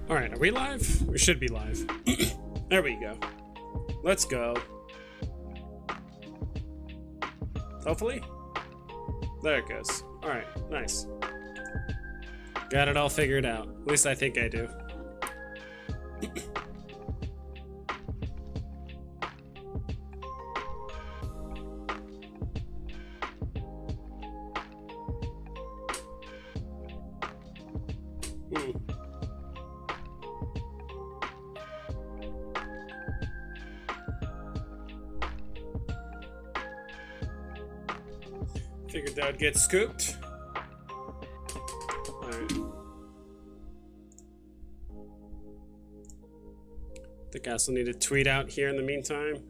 All right, are we live? We should be live. There we go. Let's go. Hopefully. There it goes. All right, nice. Got it all figured out. At least I think I do. Figured that would get scooped. Alright. Think I also need to tweet out here in the meantime.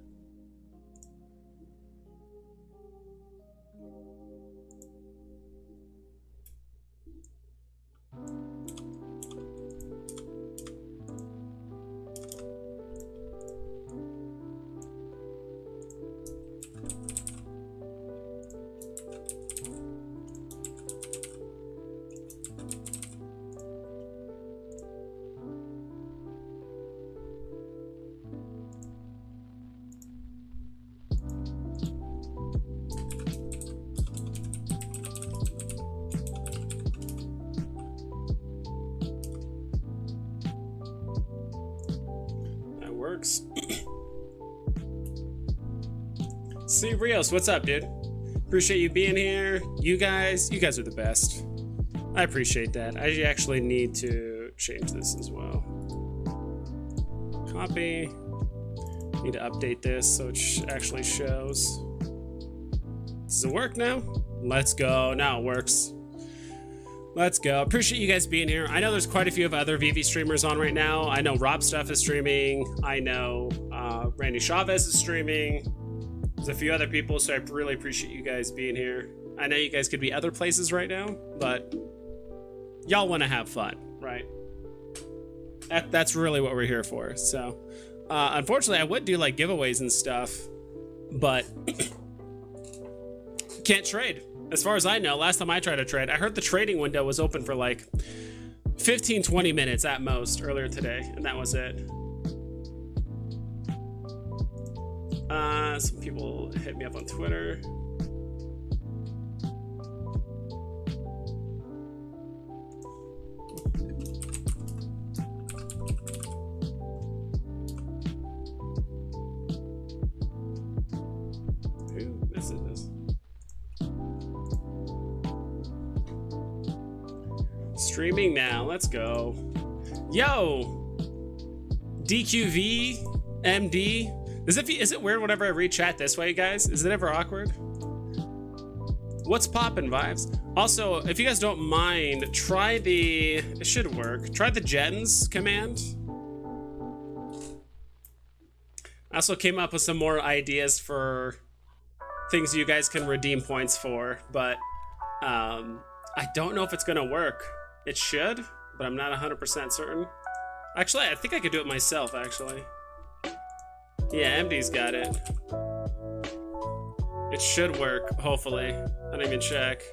Works. See, Rios, what's up, dude? Appreciate you being here. You guys are the best. I appreciate that. I actually need to change this as well. Copy. Need to update this so it actually shows. Does it work now? Let's go. Now it works. Let's go. Appreciate you guys being here. I know there's quite a few of other Veve streamers on right now. I know Rob Stuff is streaming. I know Randy Chavez is streaming. There's a few other people, so I really appreciate you guys being here. I know you guys could be other places right now, but y'all want to have fun, right? That's really what we're here for. So, unfortunately, I would do like giveaways and stuff, but can't trade. As far as I know, last time I tried to trade, I heard the trading window was open for like 15-20 minutes at most earlier today, and that was it. Some people hit me up on Twitter. Who messaged this? Streaming now, let's go. Yo, DQV MD. Is it weird whenever I read chat this way, guys? Is it ever awkward? What's poppin', Vibes? Also, if you guys don't mind, it should work. Try the gens command. I also came up with some more ideas for things you guys can redeem points for, but I don't know if it's gonna work. It should, but I'm not 100% certain. Actually, I think I could do it myself, actually. Yeah, MD's got it. It should work, hopefully. I didn't even check.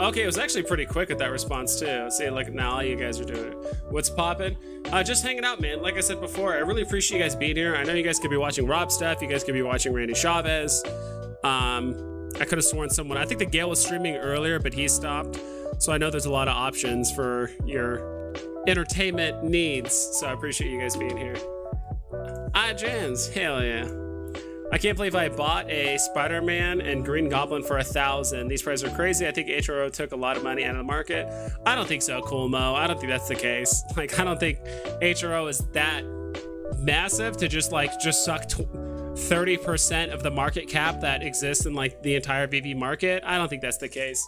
Okay, it was actually pretty quick at that response, too. See, like, now all you guys are doing it. What's poppin'? Just hanging out, man. Like I said before, I really appreciate you guys being here. I know you guys could be watching Rob Stuff. You guys could be watching Randy Chavez. I could have sworn someone... I think the Gale was streaming earlier, but he stopped. So I know there's a lot of options for your entertainment needs. So I appreciate you guys being here. Jans, hell yeah. I can't believe I bought a Spider-Man and Green Goblin for 1,000. These prices are crazy. I think HRO took a lot of money out of the market. I don't think so, Cool Mo. I don't think that's the case. Like, I don't think HRO is that massive to just suck 30% of the market cap that exists in like the entire Veve market. I don't think that's the case.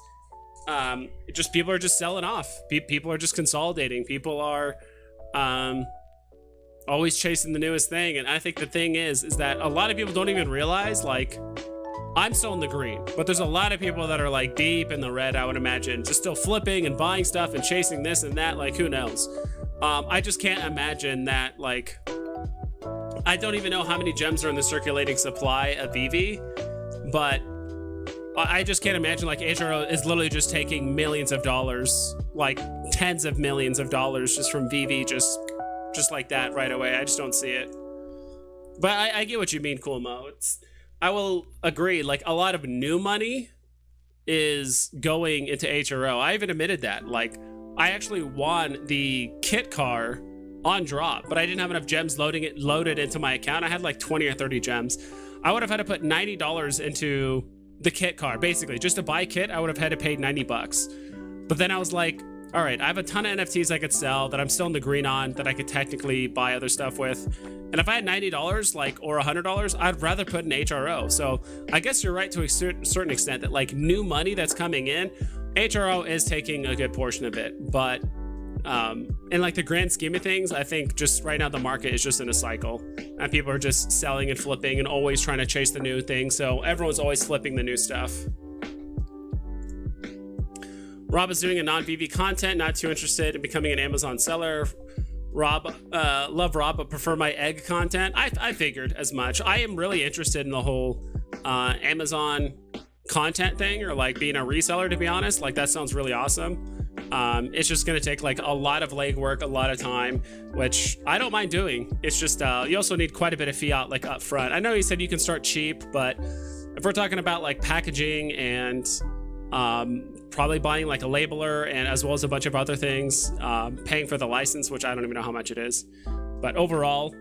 People are just selling off. People are just consolidating. People are always chasing the newest thing. And I think the thing is that a lot of people don't even realize, like, I'm still in the green, but there's a lot of people that are like deep in the red, I would imagine, just still flipping and buying stuff and chasing this and that. Like, who knows? I just can't imagine that. Like, I don't even know how many gems are in the circulating supply of Veve, but I just can't imagine like HRO is literally just taking millions of dollars, like tens of millions of dollars just from Veve, just just like that right away. I just don't see it. But I get what you mean, Cool Mo. I will agree, like, a lot of new money is going into HRO. I even admitted that. Like, I actually won the kit car on drop, but I didn't have enough gems loaded into my account. I had like 20 or 30 gems. I would have had to put $90 into the kit car. Basically, just to buy kit, I would have had to pay 90 bucks. But then I was like, all right, I have a ton of NFTs I could sell that I'm still in the green on, that I could technically buy other stuff with. And if I had $90, like, or $100, I'd rather put in HRO. So I guess you're right to a certain extent that, like, new money that's coming in, HRO is taking a good portion of it. But in like the grand scheme of things, I think just right now the market is just in a cycle, and people are just selling and flipping and always trying to chase the new thing. So everyone's always flipping the new stuff. Rob is doing a non-VV content, not too interested in becoming an Amazon seller. Rob, love Rob, but prefer my egg content. I figured as much. I am really interested in the whole Amazon content thing, or like being a reseller, to be honest. Like, that sounds really awesome. It's just going to take like a lot of legwork, a lot of time, which I don't mind doing. It's just, you also need quite a bit of fiat like up front. I know you said you can start cheap, but if we're talking about like packaging and probably buying like a labeler, and as well as a bunch of other things, paying for the license, which I don't even know how much it is. But overall,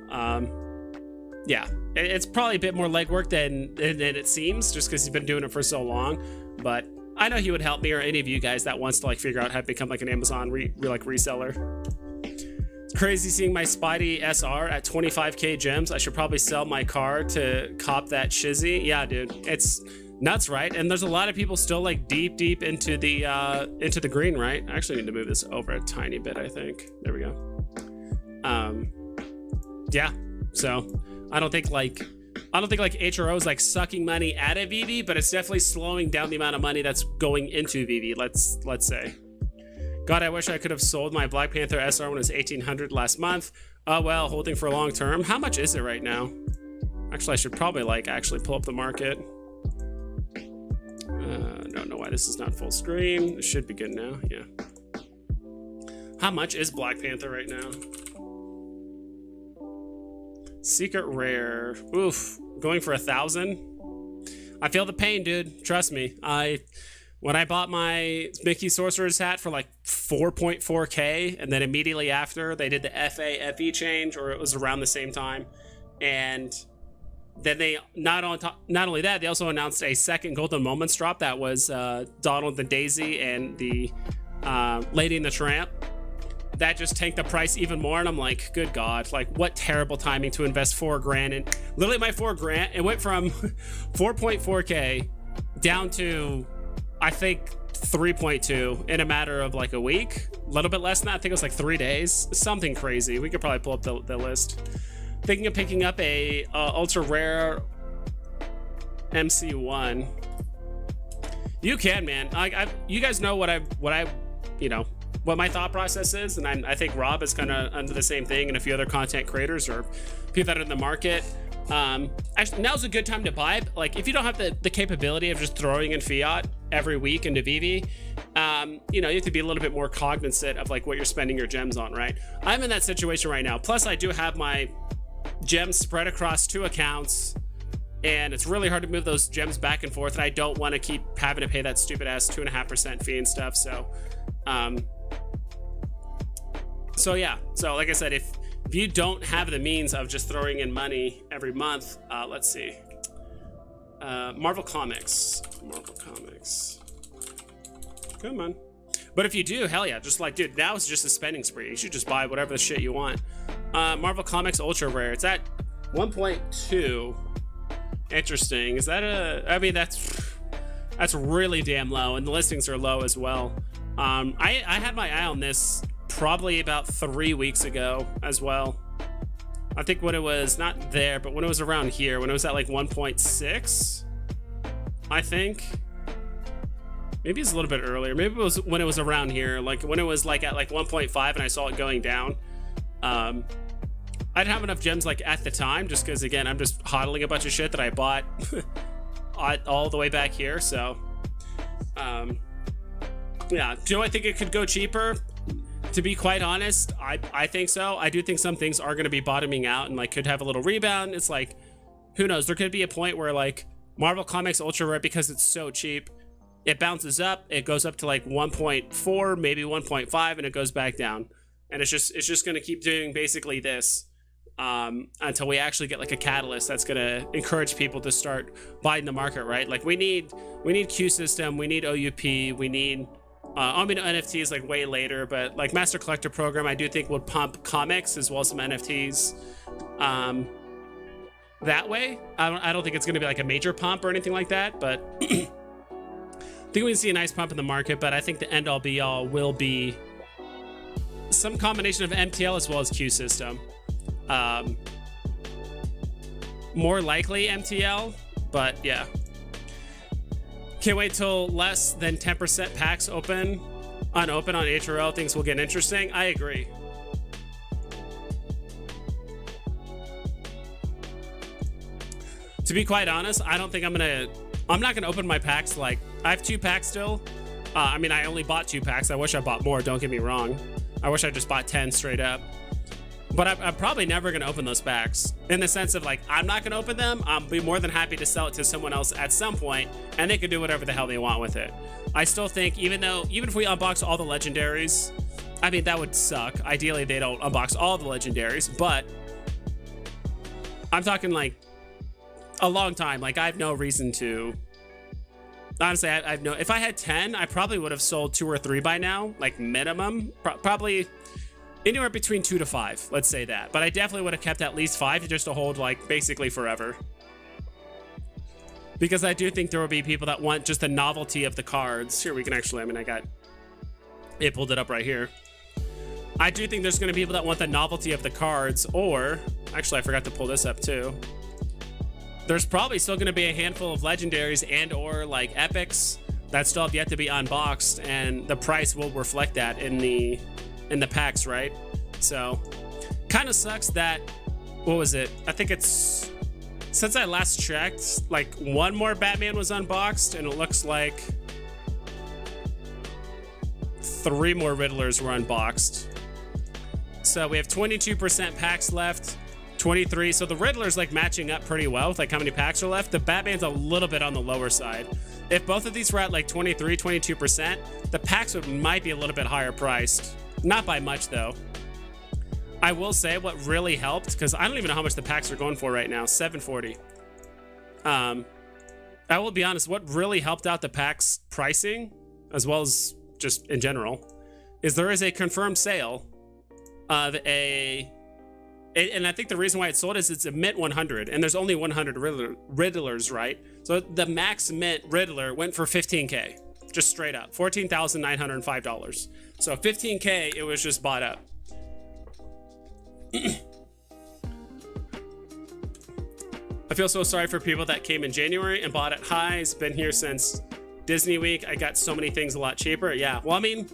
yeah, it's probably a bit more legwork than it seems, just because he's been doing it for so long. But I know he would help me, or any of you guys that wants to like figure out how to become like an Amazon reseller. It's crazy seeing my Spidey SR at 25k gems. I should probably sell my car to cop that shizzy. Yeah, dude, it's nuts, right? And there's a lot of people still like deep into the green, right? I actually need to move this over a tiny bit, I think. There we go. Yeah, so I don't think like HRO is like sucking money out of Veve, but it's definitely slowing down the amount of money that's going into Veve, let's say. God, I wish I could have sold my Black Panther SR when it was 1800 last month. Oh well, holding for long term. How much is it right now? Actually, I should probably like actually pull up the market. Don't know why this is not full screen. It should be good now. Yeah. How much is Black Panther right now? Secret rare. Oof. Going for 1,000. I feel the pain, dude. Trust me. When I bought my Mickey Sorcerer's hat for like 4.4k, and then immediately after they did the FE change, or it was around the same time, and then they not only that, they also announced a second Golden Moments drop that was Donald the Daisy and the Lady and the Tramp. That just tanked the price even more, and I'm like, good God, like, what terrible timing to invest $4,000 in. Literally my $4,000, it went from 4.4k down to, I think, 3.2 in a matter of like a week. A little bit less than that. I think it was like 3 days. Something crazy. We could probably pull up the list. Thinking of picking up a ultra rare MC1. You can, man. You guys know what my thought process is, and I think Rob is kind of under the same thing, and a few other content creators or people that are in the market. Actually, now's a good time to buy. Like, if you don't have the capability of just throwing in fiat every week into Veve, you have to be a little bit more cognizant of like what you're spending your gems on, right? I'm in that situation right now. Plus, I do have my gems spread across 2 accounts, and it's really hard to move those gems back and forth, and I don't want to keep having to pay that stupid ass 2.5% fee and stuff. So yeah, so like I said, if you don't have the means of just throwing in money every month, let's see, Marvel Comics, come on. But if you do, hell yeah, just like, dude, now it's just a spending spree. You should just buy whatever the shit you want. Marvel Comics Ultra Rare, it's at 1.2. Interesting. Is that I mean, that's really damn low, and the listings are low as well. I had my eye on this probably about 3 weeks ago as well. I think when it was not there, but when it was around here, when it was at like 1.6, I think. Maybe it's a little bit earlier. Maybe it was when it was around here, like when it was like at like 1.5 and I saw it going down. I didn't have enough gems like at the time, just because again, I'm just hodling a bunch of shit that I bought all the way back here. So yeah, do I think it could go cheaper? To be quite honest, I think so. I do think some things are going to be bottoming out and like could have a little rebound. It's like, who knows? There could be a point where like Marvel Comics Ultra Rare, because it's so cheap, it bounces up, it goes up to like 1.4, maybe 1.5, and it goes back down. And it's just going to keep doing basically this until we actually get like a catalyst that's going to encourage people to start buying the market, right? Like we need Q system, we need OUP, we need I mean, NFTs like way later, but like Master Collector Program, I do think would pump comics as well as some NFTs that way. I don't think it's going to be like a major pump or anything like that, but I think we can see a nice pump in the market. But I think the end all be all will be some combination of MTL as well as Q system. More likely MTL, but yeah. Can't wait till less than 10% packs open on HRO. Things will get interesting. I agree. To be quite honest, I don't think I'm not gonna open my packs. Like, I have 2 packs still. I mean, I only bought 2 packs. I wish I bought more, don't get me wrong. I wish I just bought 10 straight up. But I'm probably never going to open those packs, in the sense of like, I'm not going to open them. I'll be more than happy to sell it to someone else at some point, and they can do whatever the hell they want with it. I still think even if we unbox all the legendaries, I mean, that would suck. Ideally, they don't unbox all the legendaries, but I'm talking like a long time. Like, I have no reason to. Honestly, I've no. If I had 10, I probably would have sold 2 or 3 by now, like minimum. Probably anywhere between 2 to 5, let's say that. But I definitely would have kept at least 5 just to hold like basically forever. Because I do think there will be people that want just the novelty of the cards. Here we can actually, I mean, it pulled it up right here. I do think there's going to be people that want the novelty of the cards, or actually I forgot to pull this up too. There's probably still going to be a handful of legendaries and or like epics that still have yet to be unboxed, and the price will reflect that in the packs, right? So kind of sucks that, what was it? I think it's, since I last checked, like 1 more Batman was unboxed, and it looks like 3 more Riddlers were unboxed. So we have 22% packs left, 23. So the Riddler's like matching up pretty well with like how many packs are left. The Batman's a little bit on the lower side. If both of these were at like 23, 22%, the packs might be a little bit higher priced. Not by much though. I will say what really helped, because I don't even know how much the packs are going for right now, $740. I will be honest, what really helped out the packs pricing, as well as just in general, is there is a confirmed sale of and I think the reason why it's sold is it's a mint 100, and there's only 100 Riddlers, right? So the max mint Riddler went for $15K, just straight up, $14,905. So $15K, it was just bought up. I feel so sorry for people that came in January and bought at highs, been here since Disney Week. I got so many things a lot cheaper. Yeah, well, I mean,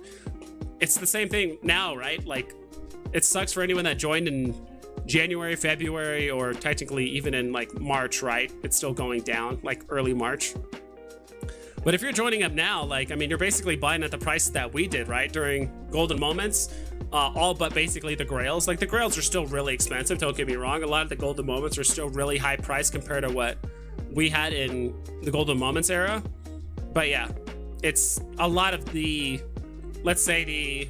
it's the same thing now, right? Like, it sucks for anyone that joined in January, February, or technically even in like March, right? It's still going down, like early March. But if you're joining up now, like, I mean, you're basically buying at the price that we did, right? During Golden Moments, all but basically the Grails. Like, the Grails are still really expensive, don't get me wrong. A lot of the Golden Moments are still really high priced compared to what we had in the Golden Moments era. But yeah, it's a lot of the, let's say the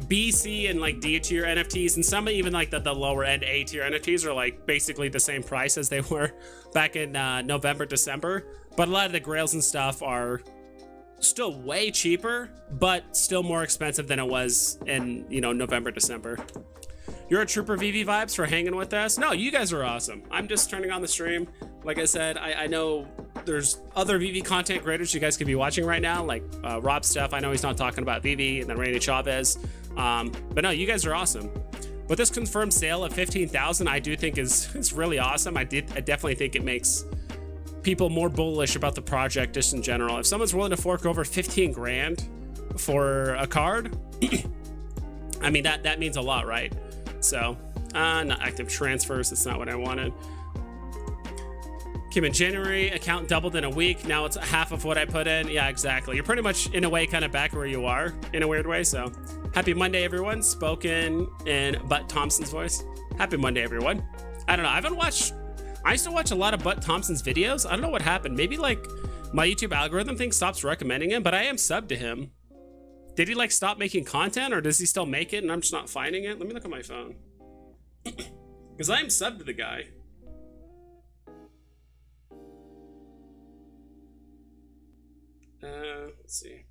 B, C, and like D tier NFTs, and some even like the lower end A tier NFTs are like basically the same price as they were back in November, December. But a lot of the Grails and stuff are still way cheaper, but still more expensive than it was in, you know, November, December. You're a trooper, Veve vibes, for hanging with us. No, you guys are awesome. I'm just turning on the stream. Like I said, I know there's other Veve content creators you guys could be watching right now, like Rob Stuff. I know he's not talking about Veve, and then Randy Chavez. But no, you guys are awesome. But this confirmed sale of 15,000, I do think is really awesome. I definitely think it makes people more bullish about the project just in general. If someone's willing to fork over 15 grand for a card, I mean, that means a lot, right? So, not active transfers. That's not what I wanted. Came in January, account doubled in a week. Now it's half of what I put in. Yeah, exactly. You're pretty much in a way kind of back where you are in a weird way. So happy Monday, everyone. Spoken in Butt Thompson's voice. Happy Monday, everyone. I don't know. I used to watch a lot of Butt Thompson's videos. I don't know what happened. Maybe like my YouTube algorithm thing stops recommending him, but I am subbed to him. Did he like stop making content, or does he still make it and I'm just not finding it? Let me look at my phone. Because I am subbed to the guy. Let's see.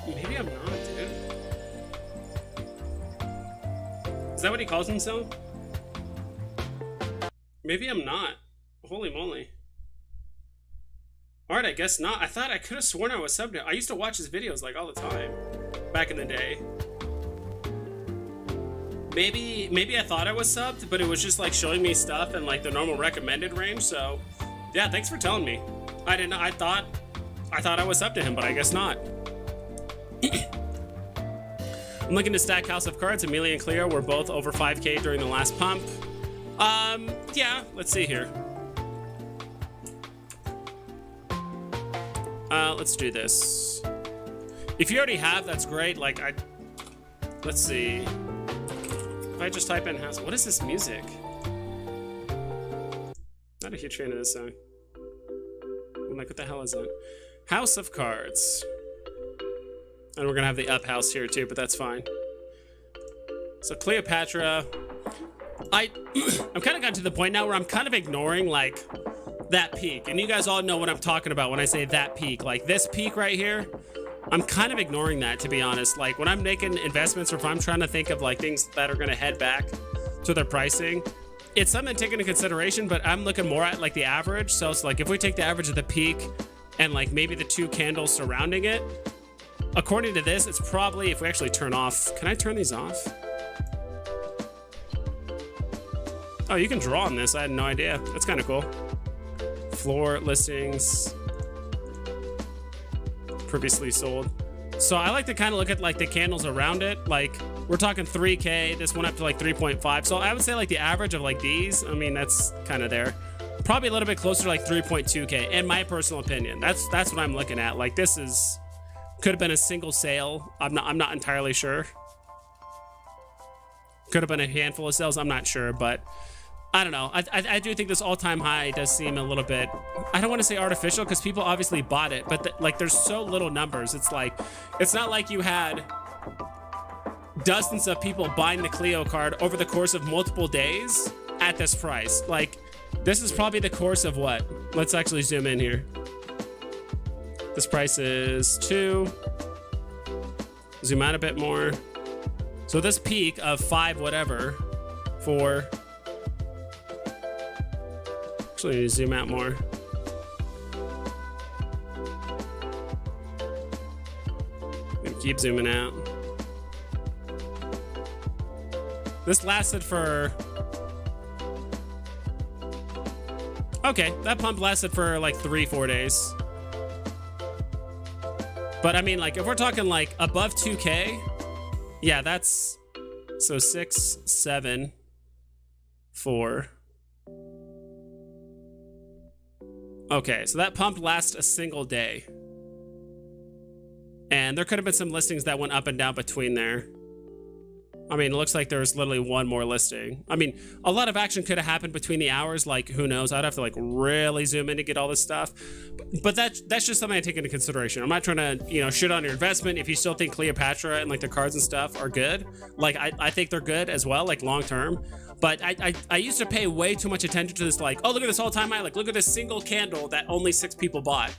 Maybe I'm not, dude. Is that what he calls himself? Maybe I'm not. Holy moly. Alright, I guess not. I thought I could have sworn I was subbed. I used to watch his videos like all the time back in the day. Maybe I thought I was subbed, but it was just like showing me stuff in like the normal recommended range. So yeah, thanks for telling me. I didn't know. I thought I was subbed to him, but I guess not. I'm looking to stack House of Cards. Amelia and Cleo were both over 5K during the last pump. Yeah, let's see here. Let's do this. If you already have, that's great. Like, let's see. If I just type in house, what is this music? Not a huge fan of this song. I'm like, what the hell is it? House of Cards. And we're gonna have the up house here too, but that's fine. So Cleopatra. I'm kind of gotten to the point now where I'm kind of ignoring like that peak. And you guys all know what I'm talking about when I say that peak. Like this peak right here, I'm kind of ignoring that, to be honest. Like when I'm making investments or if I'm trying to think of like things that are gonna head back to their pricing, it's something to take into consideration, but I'm looking more at like the average. So it's like if we take the average of the peak and like maybe the two candles surrounding it, according to this, it's probably, if we actually turn off, can I turn these off? Oh, you can draw on this. I had no idea. That's kind of cool. Floor listings. Previously sold. So I like to kind of look at like the candles around it. Like we're talking 3K. This went up to like 3.5. So I would say like the average of like these, I mean, that's kind of there. Probably a little bit closer to like 3.2K in my personal opinion. That's what I'm looking at. Like this is, could have been a single sale. I'm not entirely sure. Could have been a handful of sales. I'm not sure, but I don't know. I do think this all-time high does seem a little bit, I don't want to say artificial because people obviously bought it, but like there's so little numbers. It's like, it's not like you had dozens of people buying the Clio card over the course of multiple days at this price. Like this is probably the course of what? Let's actually zoom in here. This price is 2. Zoom out a bit more. So this peak of 5 whatever for, actually zoom out more. I'm gonna keep zooming out. This lasted for, okay, that pump lasted for like 3-4 days. But I mean, like, if we're talking like above 2K, yeah, that's, so 6, 7, 4. Okay, so that pump lasts a single day. And there could have been some listings that went up and down between there. I mean, it looks like there's literally one more listing. I mean, a lot of action could have happened between the hours. Like, who knows? I'd have to like really zoom in to get all this stuff. But that's just something I take into consideration. I'm not trying to, you know, shit on your investment. If you still think Cleopatra and like the cards and stuff are good, like I think they're good as well, like long term. But I used to pay way too much attention to this, like, oh, look at this all-time high. Like, look at this single candle that only 6 people bought.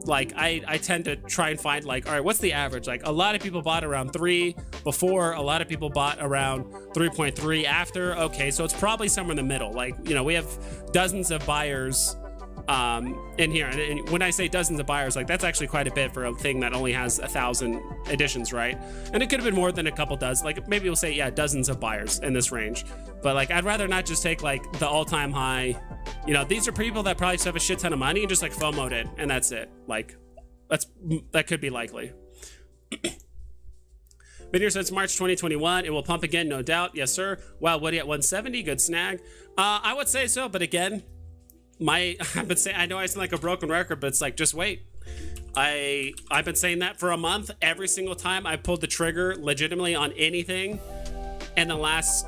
Like, I tend to try and find, like, all right, what's the average? Like, a lot of people bought around 3 before. A lot of people bought around 3.3 after. Okay, so it's probably somewhere in the middle. Like, you know, we have dozens of buyers in here. And when I say dozens of buyers, like, that's actually quite a bit for a thing that only has 1,000 editions, right? And it could have been more than a couple dozen. Like, maybe we'll say, yeah, dozens of buyers in this range. But, like, I'd rather not just take, like, the all-time high. You know, these are people that probably just have a shit ton of money and just like FOMO'd it, and that's it. Like, that could be likely. Been here since March 2021. It will pump again, no doubt. Yes, sir. Wow, Woody at 170. Good snag. I would say so, but again, I've been saying, I know I sound like a broken record, but it's like, just wait. I've been saying that for a month. Every single time I pulled the trigger legitimately on anything in the last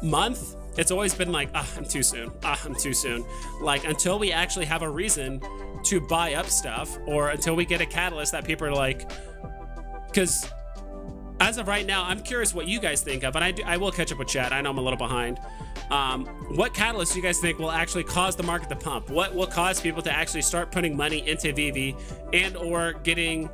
month, it's always been like, I'm too soon. I'm too soon. Like, until we actually have a reason to buy up stuff, or until we get a catalyst that people are like, because as of right now, I'm curious what you guys think of, and I will catch up with chat. I know I'm a little behind. What catalyst do you guys think will actually cause the market to pump? What will cause people to actually start putting money into Veve and or getting,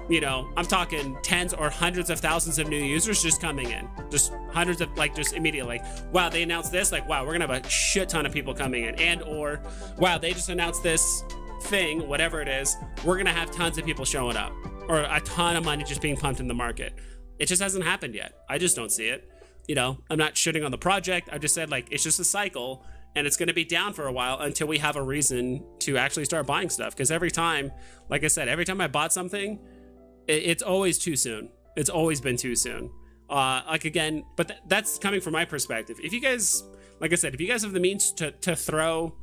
you know, I'm talking tens or hundreds of thousands of new users just coming in, just hundreds of, like, just immediately, like, wow, they announced this, like, wow, we're gonna have a shit ton of people coming in, and or wow, they just announced this thing, whatever it is, we're gonna have tons of people showing up, or a ton of money just being pumped in the market. It just hasn't happened yet. I just don't see it. You know, I'm not shitting on the project. I just said, like, it's just a cycle, and it's going to be down for a while until we have a reason to actually start buying stuff. Because every time, like I said, every time I bought something, it's always too soon. It's always been too soon. Like, again, but that's coming from my perspective. If you guys, like I said, if you guys have the means to throw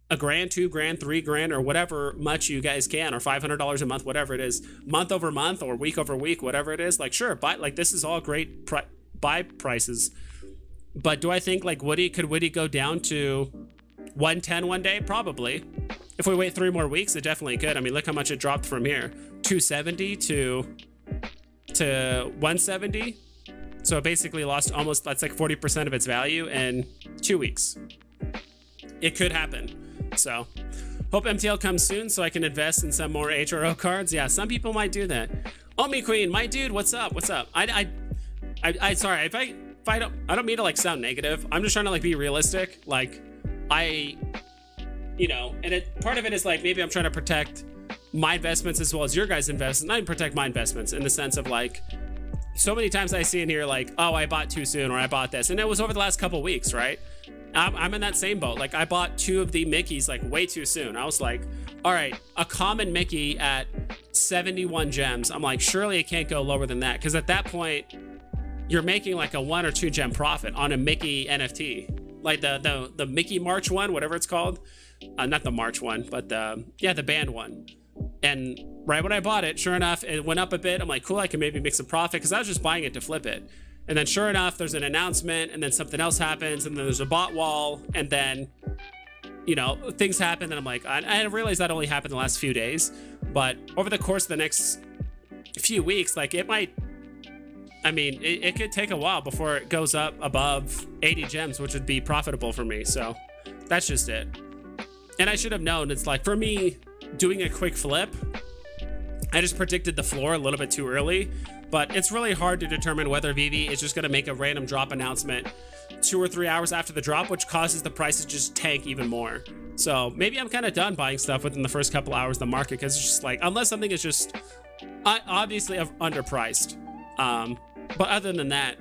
$1,000, $2,000, $3,000, or whatever much you guys can, or $500 a month, whatever it is, month over month or week over week, whatever it is, like, sure, buy, like, this is all great buy prices. But do I think, like, could Woody go down to 110 one day? Probably. If we wait 3 more weeks, it definitely could. I mean, look how much it dropped from here, 270 to 170. So it basically lost almost, that's like 40% of its value in 2 weeks. It could happen. So hope MTL comes soon so I can invest in some more HRO cards. Yeah, some people might do that. Oh, me queen, my dude, what's up? What's up? I sorry, if I don't mean to, like, sound negative. I'm just trying to, like, be realistic. Like, you know, and part of it is, like, maybe I'm trying to protect my investments as well as your guys' investments. Not even protect my investments in the sense of, like, so many times I see in here, like, oh, I bought too soon, or I bought this, and it was over the last couple weeks, right? I'm in that same boat. Like, I bought 2 of the Mickeys, like, way too soon. I was like, all right, a common Mickey at 71 gems. I'm like, surely it can't go lower than that, because at that point, you're making like a 1 or 2 gem profit on a Mickey NFT, like the Mickey March one, whatever it's called. Not the March one, but the band one. And right when I bought it, sure enough, it went up a bit. I'm like, cool, I can maybe make some profit, because I was just buying it to flip it. And then sure enough, there's an announcement, and then something else happens, and then there's a bot wall, and then, you know, things happen. And I'm like, I realized that only happened the last few days, but over the course of the next few weeks, like, it might, I mean, it could take a while before it goes up above 80 gems, which would be profitable for me. So that's just it. And I should have known. It's like, for me, doing a quick flip, I just predicted the floor a little bit too early, but it's really hard to determine whether Veve is just going to make a random drop announcement 2 or 3 hours after the drop, which causes the price to just tank even more. So maybe I'm kind of done buying stuff within the first couple hours of the market, because it's just like, unless something is just obviously underpriced. But other than that,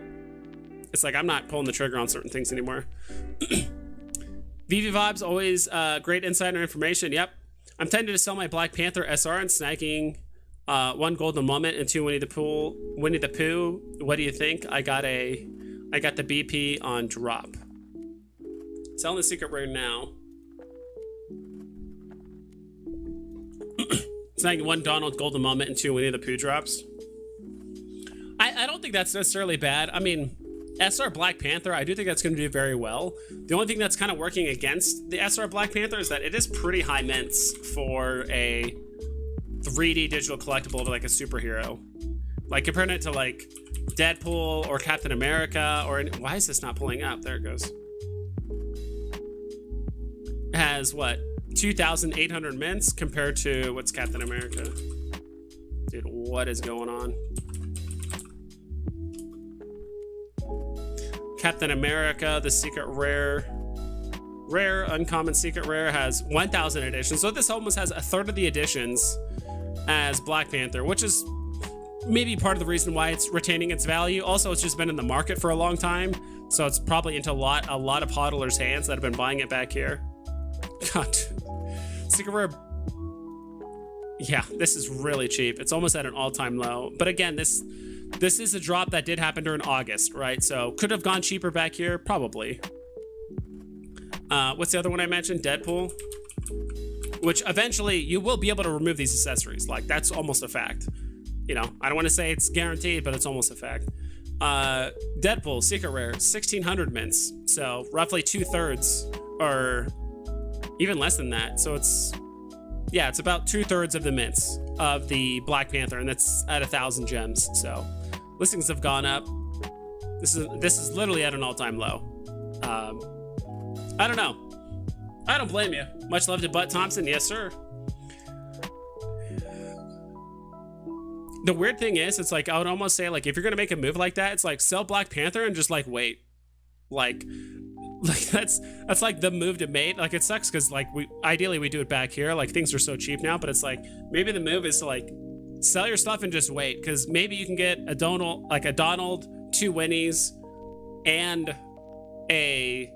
it's like, I'm not pulling the trigger on certain things anymore. Veve Vibes, always great insider information. Yep. I'm tempted to sell my Black Panther SR and snagging 1 golden moment and 2 Winnie the Pooh. What do you think? I got the BP on drop. Selling the secret rare now. Snagging 1 Donald golden moment and 2 Winnie the Pooh drops. I don't think that's necessarily bad. I mean, SR Black Panther, I do think that's going to do very well. The only thing that's kind of working against the SR Black Panther is that it is pretty high mints for a 3D digital collectible of, like, a superhero. Like, comparing it to, like, Deadpool or Captain America, or why is this not pulling up? There it goes. It has, what, 2,800 mints compared to, what's Captain America? Dude, what is going on? Captain America, the secret rare, uncommon secret rare, has 1,000 editions. So this almost has a third of the editions as Black Panther, which is maybe part of the reason why it's retaining its value. Also, it's just been in the market for a long time, so it's probably into a lot of hodlers' hands that have been buying it back here. God, secret rare. Yeah, this is really cheap. It's almost at an all-time low. But again, this this is a drop that did happen during August, right? So could have gone cheaper back here, probably. What's the other one I mentioned? Deadpool. Which eventually you will be able to remove these accessories. Like, that's almost a fact. You know, I don't want to say it's guaranteed, but it's almost a fact. Deadpool, secret rare, 1600 mints. So roughly 2/3, or even less than that. So it's, yeah, it's about 2/3 of the mints of the Black Panther, and that's at 1,000 gems. So listings have gone up. This is literally at an all-time low. I don't know. I don't blame you. Much love to Butt Thompson. Yes, sir. The weird thing is, it's like, I would almost say, like, if you're gonna make a move like that, it's like, sell Black Panther and just like wait. Like that's like the move to make. Like, it sucks because like ideally we do it back here. Like, things are so cheap now, but it's like maybe the move is to like sell your stuff and just wait, because maybe you can get a Donald, 2 Winnies, and a,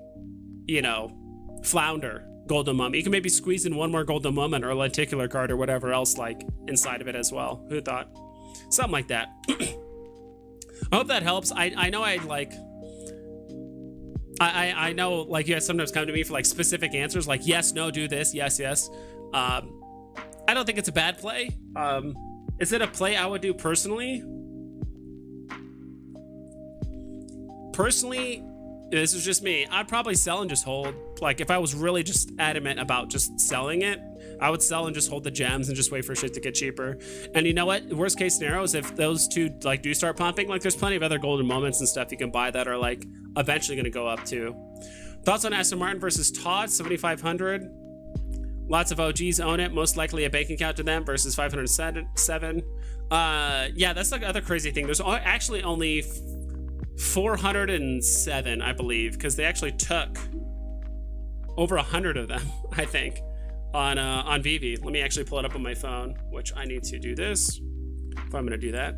you know, Flounder Golden Mum. You can maybe squeeze in one more Golden Mum or a lenticular card or whatever else like inside of it as well. Who thought? Something like that. I hope that helps. I know I know, like, you guys sometimes come to me for like specific answers, like yes, no, do this, yes. I don't think it's a bad play. Is it a play I would do personally? Personally, this is just me. I'd probably sell and just hold. Like, if I was really just adamant about just selling it, I would sell and just hold the gems and just wait for shit to get cheaper. And you know what? Worst case scenario is if those two like do start pumping, like, there's plenty of other golden moments and stuff you can buy that are like eventually going to go up too. Thoughts on Aston Martin versus Todd, 7,500. Lots of OGs own it. Most likely a bank account to them versus 507. Yeah, that's like the other crazy thing. There's actually only 407, I believe, because they actually took over 100 of them, I think, on Veve. Let me actually pull it up on my phone, which I need to do this if I'm going to do that,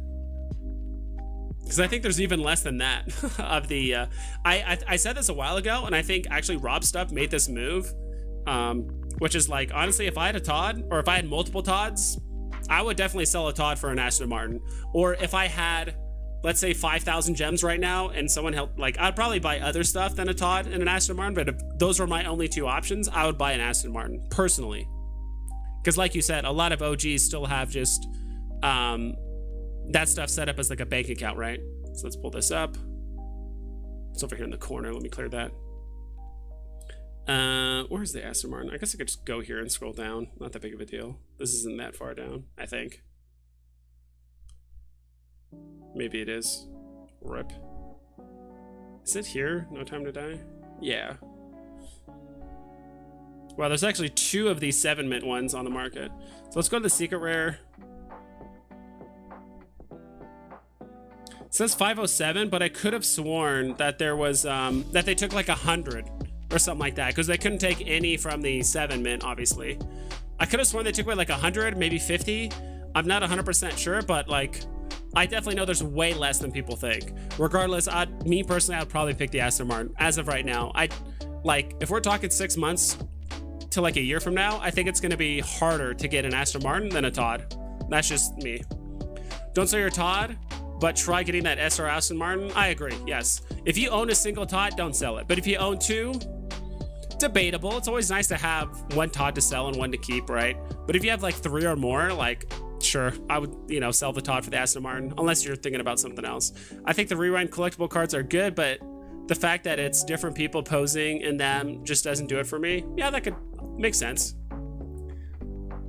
because I think there's even less than that of the I said this a while ago, and I think actually Rob Stuff made this move, which is like, honestly, if I had a Todd, or if I had multiple Todds, I would definitely sell a Todd for an Aston Martin. Or if I had, let's say, 5,000 gems right now and someone helped, like, I'd probably buy other stuff than a Todd and an Aston Martin, but if those were my only two options, I would buy an Aston Martin personally, because like you said, a lot of OGs still have just that stuff set up as like a bank account, right? So let's pull this up. It's over here in the corner. Let me clear that. Where's the Aston Martin? I guess I could just go here and scroll down. Not that big of a deal. This isn't that far down, I think. Maybe it is. RIP. Is it here? No Time to Die? Yeah. Wow, there's actually 2 of these 7 mint ones on the market. So let's go to the secret rare. It says 507, but I could have sworn that there was that they took like 100 or something like that, because they couldn't take any from the 7 mint, obviously. I could have sworn they took away like 100, maybe 50. I'm not 100% sure, but like, I definitely know there's way less than people think. Regardless, me personally, I'd probably pick the Aston Martin. As of right now, like, if we're talking 6 months to like a year from now, I think it's going to be harder to get an Aston Martin than a Todd. That's just me. Don't sell your Todd, but try getting that SR Aston Martin. I agree, yes. If you own a single Todd, don't sell it. But if you own 2, debatable. It's always nice to have one Todd to sell and one to keep, right? But if you have like 3 or more, like, sure, I would, you know, sell the Todd for the Aston Martin, unless you're thinking about something else. I think the rewind collectible cards are good, but the fact that it's different people posing in them just doesn't do it for me. Yeah, that could make sense.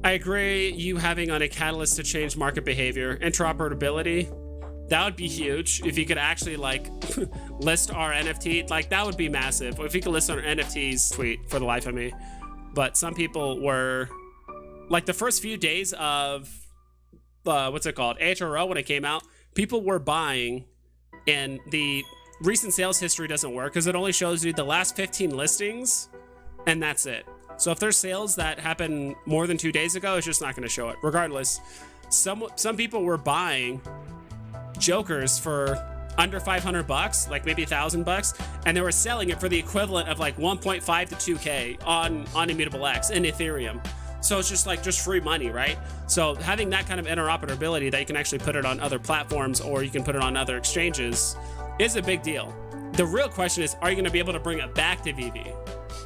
I agree, you having on a catalyst to change market behavior. Interoperability, that would be huge. If you could actually like list our NFT, like, that would be massive. If you could list our NFTs, tweet for the life of me. But some people were, like, the first few days of what's it called, HRO, when it came out, people were buying, and the recent sales history doesn't work because it only shows you the last 15 listings, and that's it. So if there's sales that happen more than 2 days ago, it's just not going to show it. Regardless, some people were buying Jokers for under 500 bucks, like maybe $1,000, and they were selling it for the equivalent of like 1.5 to 2K on Immutable X in Ethereum. So it's just free money, right? So having that kind of interoperability that you can actually put it on other platforms or you can put it on other exchanges is a big deal. The real question is, are you going to be able to bring it back to Veve?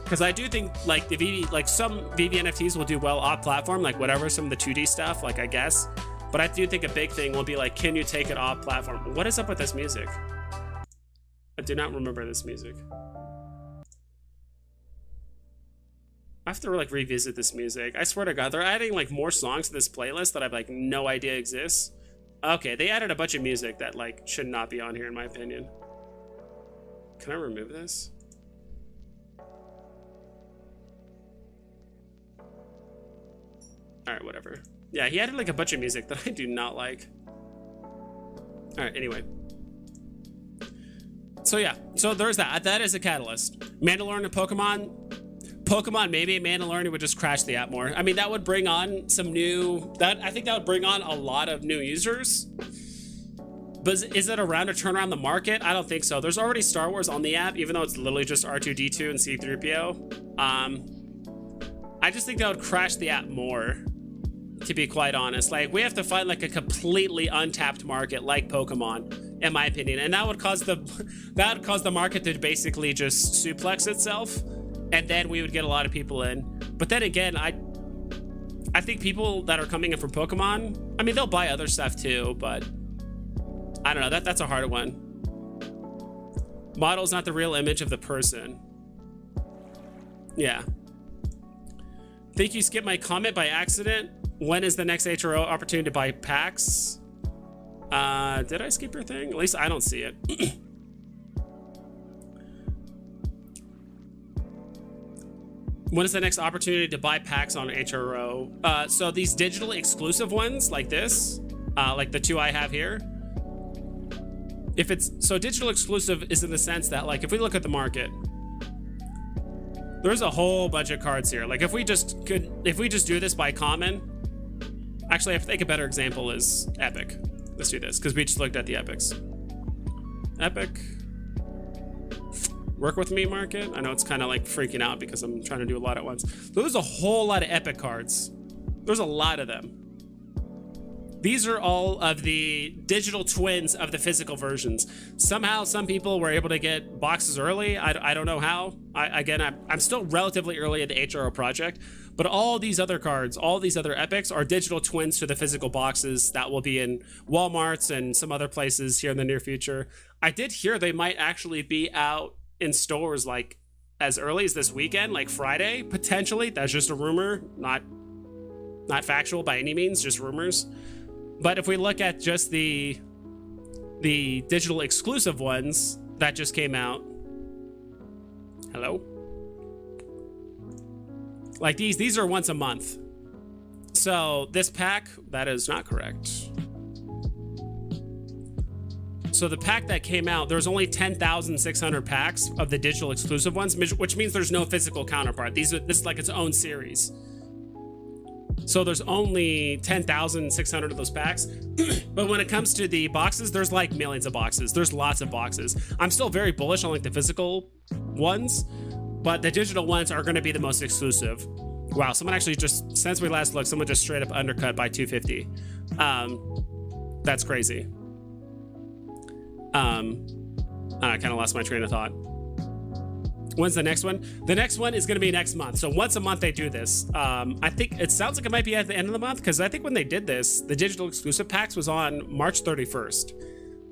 Because I do think like the Veve, like some Veve NFTs will do well off platform, like whatever, some of the 2D stuff, like I guess. But I do think a big thing will be like, can you take it off platform? What is up with this music? I do not remember this music. I have to like revisit this music. I swear to God, they're adding like more songs to this playlist that I've like no idea exists. Okay, they added a bunch of music that like should not be on here in my opinion. Can I remove this? All right, whatever. Yeah, he added like a bunch of music that I do not like. All right, anyway. So yeah, so there's that. That is a catalyst. Mandalorian and Pokemon, maybe Mandalorian would just crash the app more. I mean, that would bring on some new, I think that would bring on a lot of new users. But is it around to turn around the market? I don't think so. There's already Star Wars on the app, even though it's literally just R2-D2 and C-3PO. I just think that would crash the app more, to be quite honest. Like, we have to find like a completely untapped market like Pokemon, in my opinion. And that would cause the market to basically just suplex itself. And then we would get a lot of people in. But then again, I think people that are coming in from Pokemon, I mean, they'll buy other stuff too, but I don't know. That's a hard one. Model's not the real image of the person. Yeah. Think you skipped my comment by accident. When is the next HRO opportunity to buy packs? Did I skip your thing? At least I don't see it. When is the next opportunity to buy packs on HRO? So these digital exclusive ones like this, like the two I have here. If it's, so digital exclusive is in the sense that like, if we look at the market, there's a whole bunch of cards here. Like if we just do this by common, actually I think a better example is Epic. Let's do this, because we just looked at the Epics. Epic. Work with me market. I know it's kind of like freaking out because I'm trying to do a lot at once. So there's a whole lot of Epic cards. There's a lot of them. These are all of the digital twins of the physical versions. Somehow some people were able to get boxes early. I don't know how. I'm still relatively early in the HRO project, but all these other cards, all these other Epics are digital twins to the physical boxes that will be in Walmarts and some other places here in the near future. I did hear they might actually be out in stores like as early as this weekend, like Friday, potentially. That's just a rumor, not factual by any means, just rumors. But if we look at just the digital exclusive ones that just came out, hello? Like these are once a month. So this pack, that is not correct. So the pack that came out, there's only 10,600 packs of the digital exclusive ones, which means there's no physical counterpart. This is like its own series. So there's only 10,600 of those packs. But when it comes to the boxes, there's like millions of boxes. There's lots of boxes. I'm still very bullish on like the physical ones, but the digital ones are going to be the most exclusive. Wow, someone actually just, since we last looked, someone just straight up undercut by 250. That's crazy. I kind of lost my train of thought. When's the next one? The next one is going to be next month. So once a month they do this. I think it sounds like it might be at the end of the month, because I think when they did this, the digital exclusive packs was on March 31st.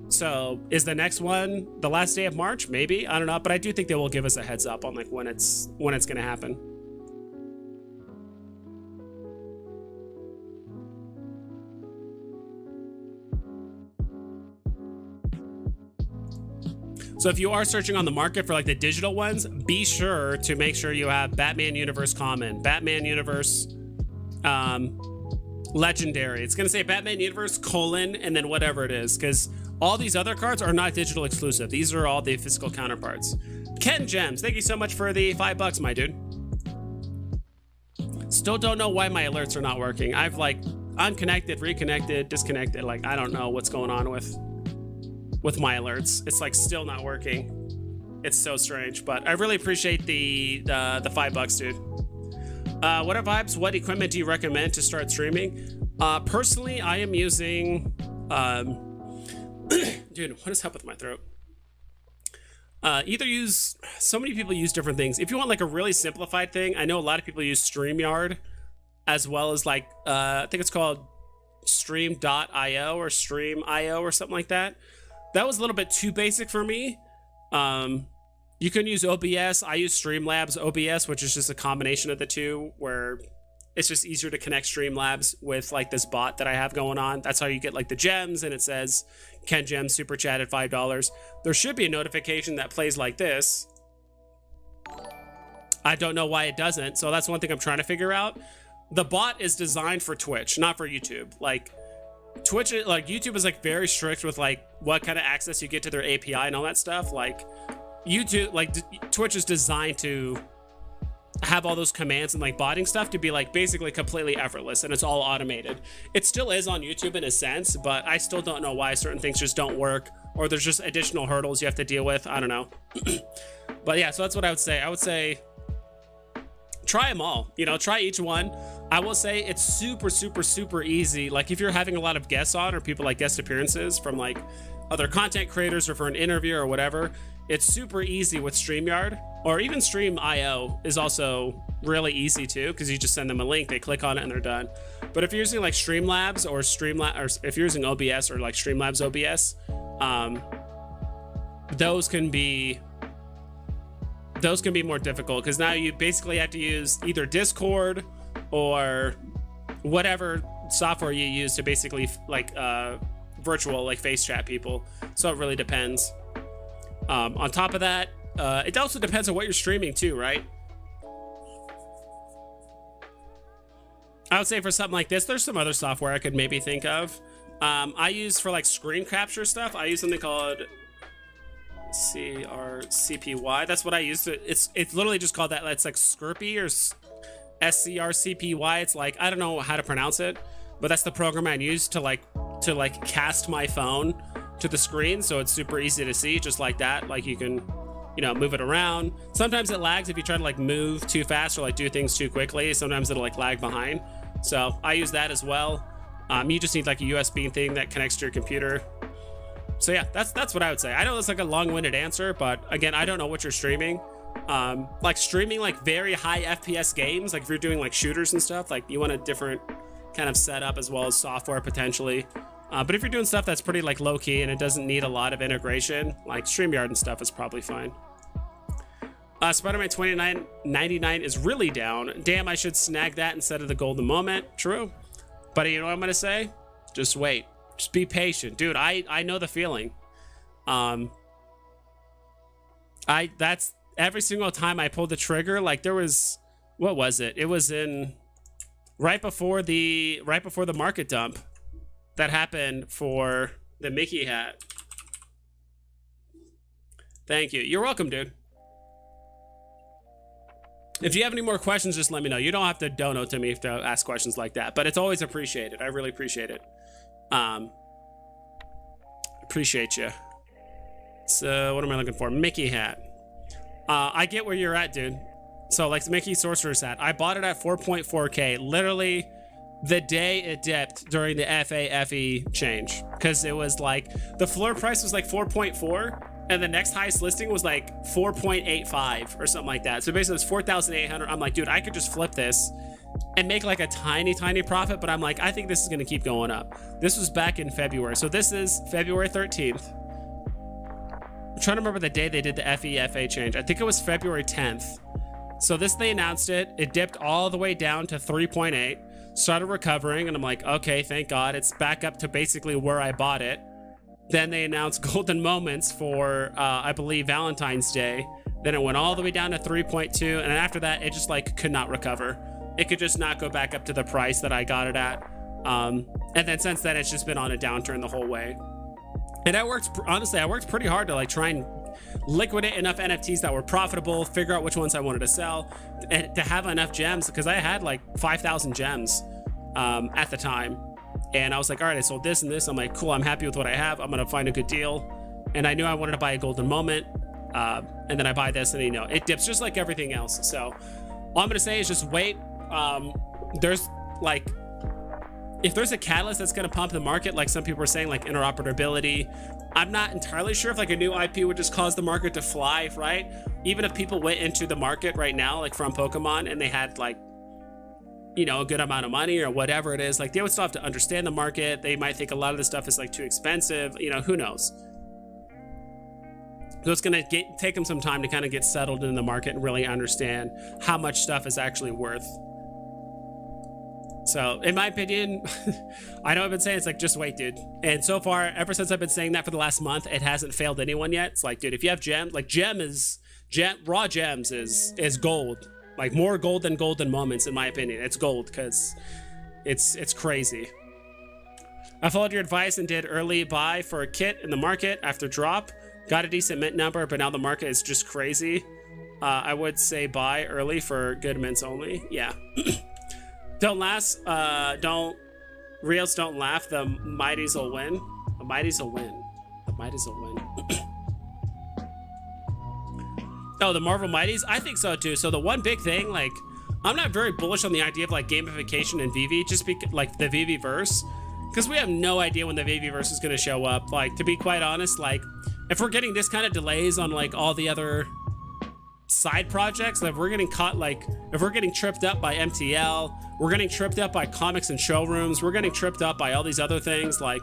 So is the next one the last day of March? Maybe, I don't know, but I do think they will give us a heads up on like when it's going to happen. So if you are searching on the market for like the digital ones, be sure to make sure you have Batman Universe Common, Batman Universe Legendary. It's going to say Batman Universe : and then whatever it is, because all these other cards are not digital exclusive. These are all the physical counterparts. Ken Gems, thank you so much for the $5, my dude. Still don't know why my alerts are not working. I've like unconnected, reconnected, disconnected. Like, I don't know what's going on with my alerts. It's like still not working. It's so strange, but I really appreciate the $5, dude. What are vibes? What equipment do you recommend to start streaming? Personally, I am using, dude, what is up with my throat? So many people use different things. If you want like a really simplified thing, I know a lot of people use StreamYard, as well as like, I think it's called stream.io or stream.io or something like that. That was a little bit too basic for me. You can use OBS. I use Streamlabs OBS, which is just a combination of the two, where it's just easier to connect Streamlabs with like this bot that I have going on. That's how you get like the gems, and it says Ken Gems super chat at $5. There should be a notification that plays like this. I don't know why it doesn't, so that's one thing I'm trying to figure out. The bot is designed for Twitch, not for YouTube. Like Twitch, like YouTube is like very strict with like what kind of access you get to their API and all that stuff. Like YouTube, like Twitch is designed to have all those commands and like botting stuff to be like basically completely effortless, and it's all automated. It still is on YouTube in a sense, but I still don't know why certain things just don't work, or there's just additional hurdles you have to deal with. I don't know. But yeah, so that's what I would say. I would say try them all, you know, try each one. I will say it's super, super, super easy. Like if you're having a lot of guests on, or people like guest appearances from like other content creators, or for an interview or whatever, it's super easy with StreamYard, or even Stream.io is also really easy too, because you just send them a link, they click on it, and they're done. But if you're using like Streamlabs or if you're using OBS or like Streamlabs OBS, those can be more difficult, because now you basically have to use either Discord or whatever software you use to basically like virtual like face chat people. So it really depends. On top of that, it also depends on what you're streaming too, right? I would say for something like this, there's some other software I could maybe think of. I use for like screen capture stuff, I use something called CRCPY. That's what I use. It's literally just called that. It's like Scrpy or SCRCPY. It's like, I don't know how to pronounce it, but that's the program I use to like cast my phone to the screen, so it's super easy to see, just like that. Like you can, you know, move it around. Sometimes it lags if you try to like move too fast or like do things too quickly. Sometimes it'll like lag behind. So I use that as well. You just need like a USB thing that connects to your computer. So yeah, that's what I would say. I know that's like a long-winded answer, but again, I don't know what you're streaming. Like streaming like very high FPS games, like if you're doing like shooters and stuff, like you want a different kind of setup as well as software potentially. But if you're doing stuff that's pretty like low-key and it doesn't need a lot of integration, like StreamYard and stuff, is probably fine. Spider-Man 29.99 is really down. Damn, I should snag that instead of the golden moment. True. But you know what I'm gonna say? Just wait. Just be patient. Dude, I know the feeling. That's every single time I pulled the trigger, like there was, what was it? It was in right before the market dump that happened for the Mickey hat. Thank you. You're welcome, dude. If you have any more questions, just let me know. You don't have to dono to me to ask questions like that, but it's always appreciated. I really appreciate it. Appreciate you. So what am I looking for? Mickey hat. I get where you're at, dude. So like the Mickey Sorcerer's hat, I bought it at 4.4K, literally the day it dipped during the FAFE change, because it was like the floor price was like 4.4 and the next highest listing was like 4.85 or something like that. So basically it's 4,800. I'm like, dude, I could just flip this and make like a tiny profit, but I'm like, I think this is going to keep going up. This was back in February. So this is February 13th. I'm trying to remember the day they did the FEFA change. I think it was February 10th. So they announced it. It dipped all the way down to 3.8, started recovering, and I'm like, okay, thank God. It's back up to basically where I bought it. Then they announced golden moments for, I believe, Valentine's Day. Then it went all the way down to 3.2. And after that, it just like could not recover. It could just not go back up to the price that I got it at. And then since then, it's just been on a downturn the whole way. And honestly, I worked pretty hard to like try and liquidate enough NFTs that were profitable, figure out which ones I wanted to sell, and to have enough gems, because I had like 5,000 gems at the time. And I was like, all right, I sold this and this. I'm like, cool, I'm happy with what I have. I'm going to find a good deal. And I knew I wanted to buy a golden moment. And then I buy this and, you know, it dips just like everything else. So all I'm going to say is just wait. there's like, if there's a catalyst that's going to pump the market, like some people are saying, like interoperability, I'm not entirely sure if like a new IP would just cause the market to fly, right? Even if people went into the market right now, like from Pokemon, and they had like, you know, a good amount of money or whatever it is, like they would still have to understand the market. They might think a lot of this stuff is like too expensive, you know, who knows? So it's going to take them some time to kind of get settled in the market and really understand how much stuff is actually worth. So in my opinion, I know I've been saying, it's like, just wait, dude. And so far, ever since I've been saying that for the last month, it hasn't failed anyone yet. It's like, dude, if you have gems, like raw gems is gold. Like more gold than golden moments, in my opinion. It's gold because it's crazy. I followed your advice and did early buy for a kit in the market after drop. Got a decent mint number, but now the market is just crazy. I would say buy early for good mints only. Yeah. Don't laugh. Reals don't laugh. The mighties will win. The mighties will win. The mighties will win. Oh, the Marvel Mighties? I think so too. So the one big thing, like, I'm not very bullish on the idea of like gamification and Veve, just because like the Veve verse, because we have no idea when the Veve verse is going to show up. Like, to be quite honest, like if we're getting this kind of delays on like all the other side projects, if we're getting caught, like if we're getting tripped up by MTL, we're getting tripped up by comics and showrooms, we're getting tripped up by all these other things, like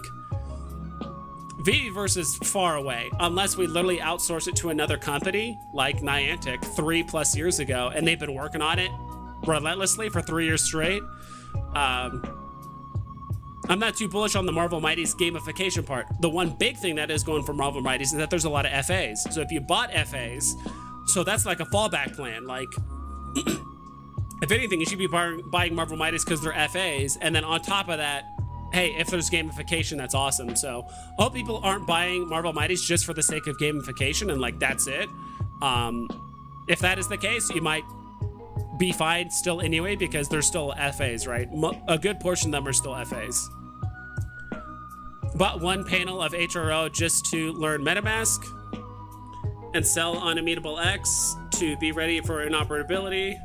Veveverse is far away unless we literally outsource it to another company like Niantic 3+ years ago, and they've been working on it relentlessly for 3 years straight. I'm not too bullish on the Marvel Mighties gamification part. The one big thing that is going for Marvel Mighties is that there's a lot of FAs. So if you bought FAs, so that's like a fallback plan. Like, if anything, you should be buying Marvel Mighties because they're FAs, and then on top of that, hey, if there's gamification, that's awesome. So I hope people aren't buying Marvel Mighties just for the sake of gamification and like that's it. If that is the case, you might be fine still anyway because they're still FAs, right? A good portion of them are still FAs. Bought one panel of HRO just to learn MetaMask and sell on Immutable X to be ready for interoperability.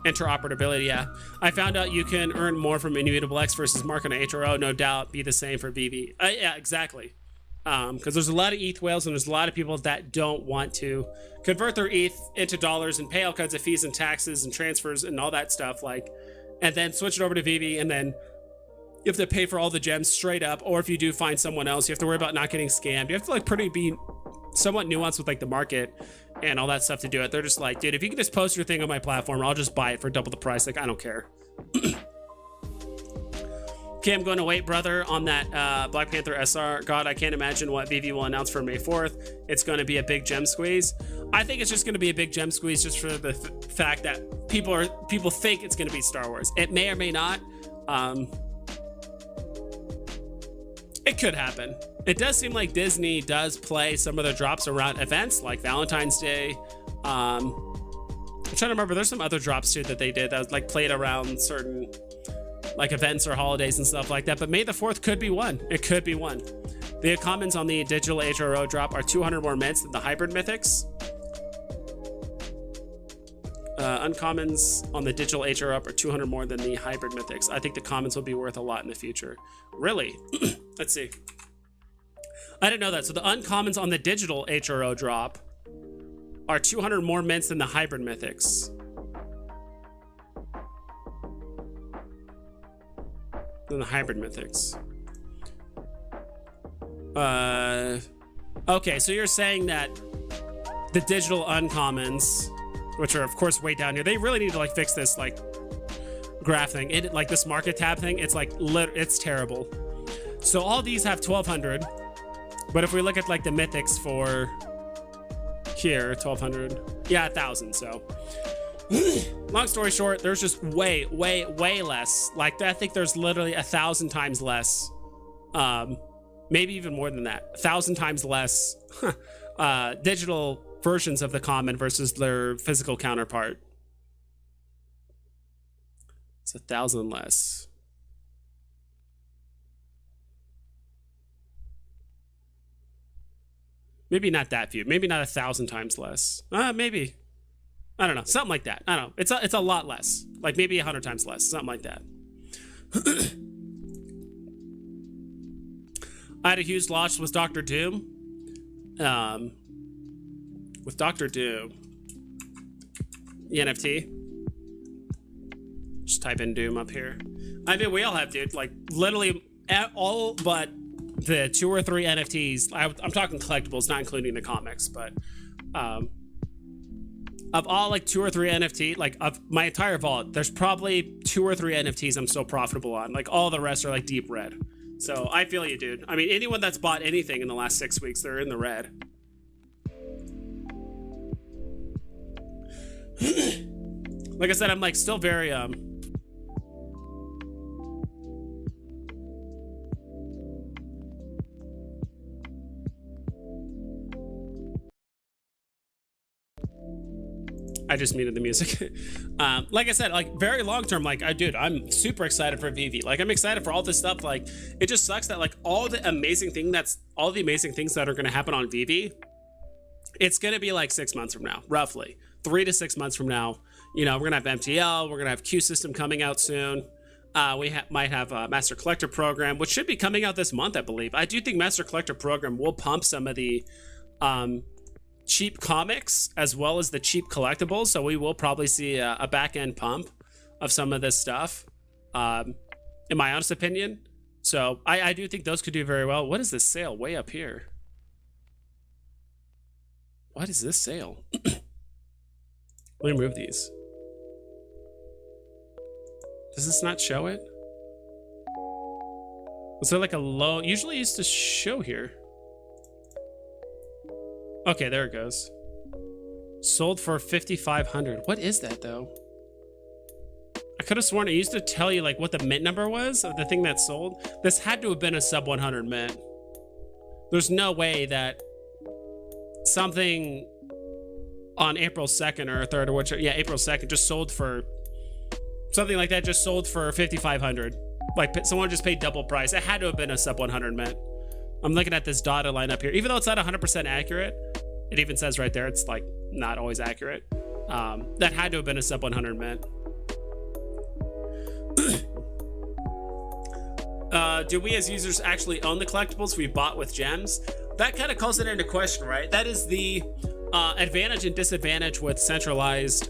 Interoperability, yeah. I found out you can earn more from Immutable X versus mark on a HRO. No doubt be the same for Veve. Yeah, exactly. Because there's a lot of ETH whales and there's a lot of people that don't want to convert their ETH into dollars and pay all kinds of fees and taxes and transfers and all that stuff, like, and then switch it over to Veve, and then you have to pay for all the gems straight up. Or if you do find someone else, you have to worry about not getting scammed. You have to like be somewhat nuanced with like the market and all that stuff to do it. They're just like, dude, if you can just post your thing on my platform, I'll just buy it for double the price. Like, I don't care. Okay, I'm going to wait, brother, on that Black Panther SR. God, I can't imagine what Veve will announce for May 4th. It's going to be a big gem squeeze. I think it's just going to be a big gem squeeze just for the fact that people think it's going to be Star Wars. It may or may not. It could happen. It does seem like Disney does play some of their drops around events like Valentine's Day. I'm trying to remember. There's some other drops too that they did that was like played around certain like events or holidays and stuff like that. But May the 4th could be one. It could be one. The commons on the digital HRO drop are 200 more mints than the hybrid mythics. Uncommons on the digital HRO up are 200 more than the hybrid mythics. I think the commons will be worth a lot in the future. Really? Let's see. I didn't know that. So the uncommons on the digital HRO drop are 200 more mints than the hybrid mythics. Than the hybrid mythics. Okay, so you're saying that the digital uncommons, which are of course way down here, they really need to like fix this like graph thing. It like this market tab thing. It's like it's terrible. So all these have 1200, but if we look at like the mythics for here, 1200, yeah, 1000. So long story short, there's just way less. Like I think there's literally 1,000 times less, maybe even more than that, 1,000 times less digital versions of the common versus their physical counterpart. It's 1,000 less. Maybe not that few. Maybe not 1,000 times less. Maybe. I don't know, something like that. I don't know. It's a lot less, like maybe 100 times less, something like that. I had a huge loss with Dr. Doom. With Dr. Doom, the NFT. Just type in Doom up here. I mean, we all have, dude. Like literally all but the 2 or 3 NFTs. I'm talking collectibles, not including the comics, but of all like 2 or 3 NFT, like of my entire vault, there's probably 2 or 3 NFTs I'm so profitable on. Like all the rest are like deep red. So I feel you, dude. I mean, anyone that's bought anything in the last 6 weeks, they're in the red. Like I said, I'm like still very I just muted the music. Like I said, like very long term, like I'm super excited for Veve. Like I'm excited for all this stuff. Like it just sucks that like all the amazing things that are going to happen on Veve, it's going to be like 6 months from now, roughly 3 to 6 months from now. You know, we're going to have MTL, we're going to have Q system coming out soon. We might have a Master Collector program, which should be coming out this month, I believe. I do think Master Collector program will pump some of the cheap comics as well as the cheap collectibles, so we will probably see a back-end pump of some of this stuff, in my honest opinion. So I do think those could do very well. What is this sale way up here? What is this sale? Let me move these. Does this not show it? Was there like a low? Usually it used to show here. Okay, there it goes. Sold for 5,500. What is that though? I could have sworn it used to tell you like what the mint number was of the thing that sold. This had to have been a sub 100 mint. There's no way that something on April 2nd or 3rd or whichever, yeah, April 2nd just sold for something like that, just sold for 5,500. Like someone just paid double price. It had to have been a sub 100 mint. I'm looking at this dotted line up here. Even though it's not 100% accurate, it even says right there it's like not always accurate. That had to have been a sub 100 mint. Do we as users actually own the collectibles we bought with gems? That kind of calls it into question, right? That is the advantage and disadvantage with centralized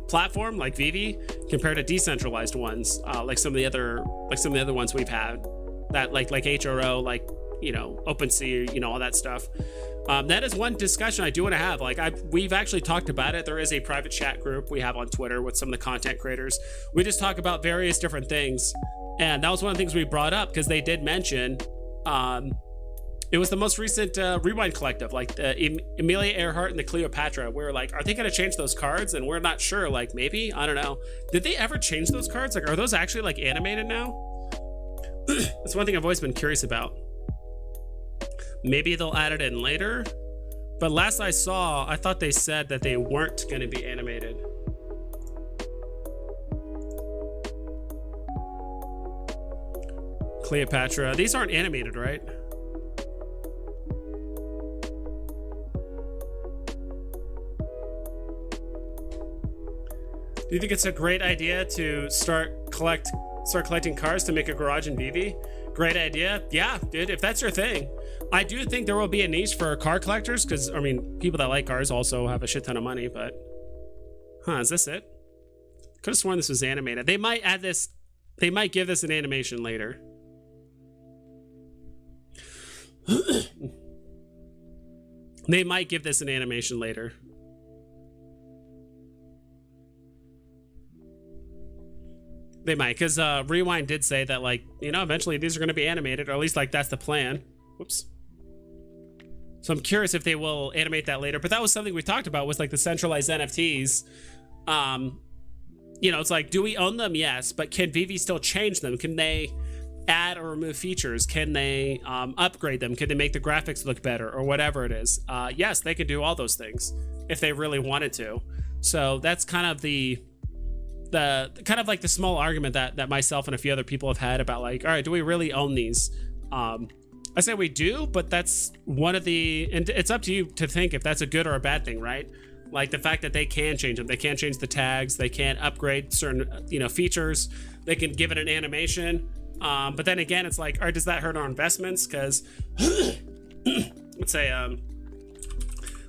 platform like Veve compared to decentralized ones, like some of the other ones we've had, that like HRO, like, you know, OpenSea, you know, all that stuff. That is one discussion I do want to have. Like we've actually talked about it. There is a private chat group we have on Twitter with some of the content creators. We just talk about various different things, and that was one of the things we brought up because they did mention it was the most recent Rewind collective, like the Amelia Earhart and the Cleopatra. We were like, are they going to change those cards? And we're not sure. Like maybe, I don't know. Did they ever change those cards? Like, are those actually like animated now? That's one thing I've always been curious about. Maybe they'll add it in later, but last I saw, I thought they said that they weren't going to be animated. Cleopatra, these aren't animated, right? Do you think it's a great idea to start collecting cars to make a garage in Veve? Great idea. Yeah, dude, if that's your thing. I do think there will be a niche for car collectors because, I mean, people that like cars also have a shit ton of money, but... Huh, is this it? Could have sworn this was animated. They might add this... They might give this an animation later. They might give this an animation later. They might, because Rewind did say that, like, you know, eventually these are going to be animated, or at least, like, that's the plan. Whoops. So I'm curious if they will animate that later. But that was something we talked about, was, like, the centralized NFTs. You know, it's like, do we own them? Yes. But can Veve still change them? Can they add or remove features? Can they upgrade them? Can they make the graphics look better, or whatever it is? Yes, they could do all those things if they really wanted to. So that's kind of the like the small argument that myself and a few other people have had about, like, all right, do we really own these? I say we do, but that's one of the, and it's up to you to think if that's a good or a bad thing, right? Like the fact that they can change them. They can't change the tags. They can't upgrade certain, features. They can give it an animation. But then again, it's like, all right, does that hurt our investments? Because let's say,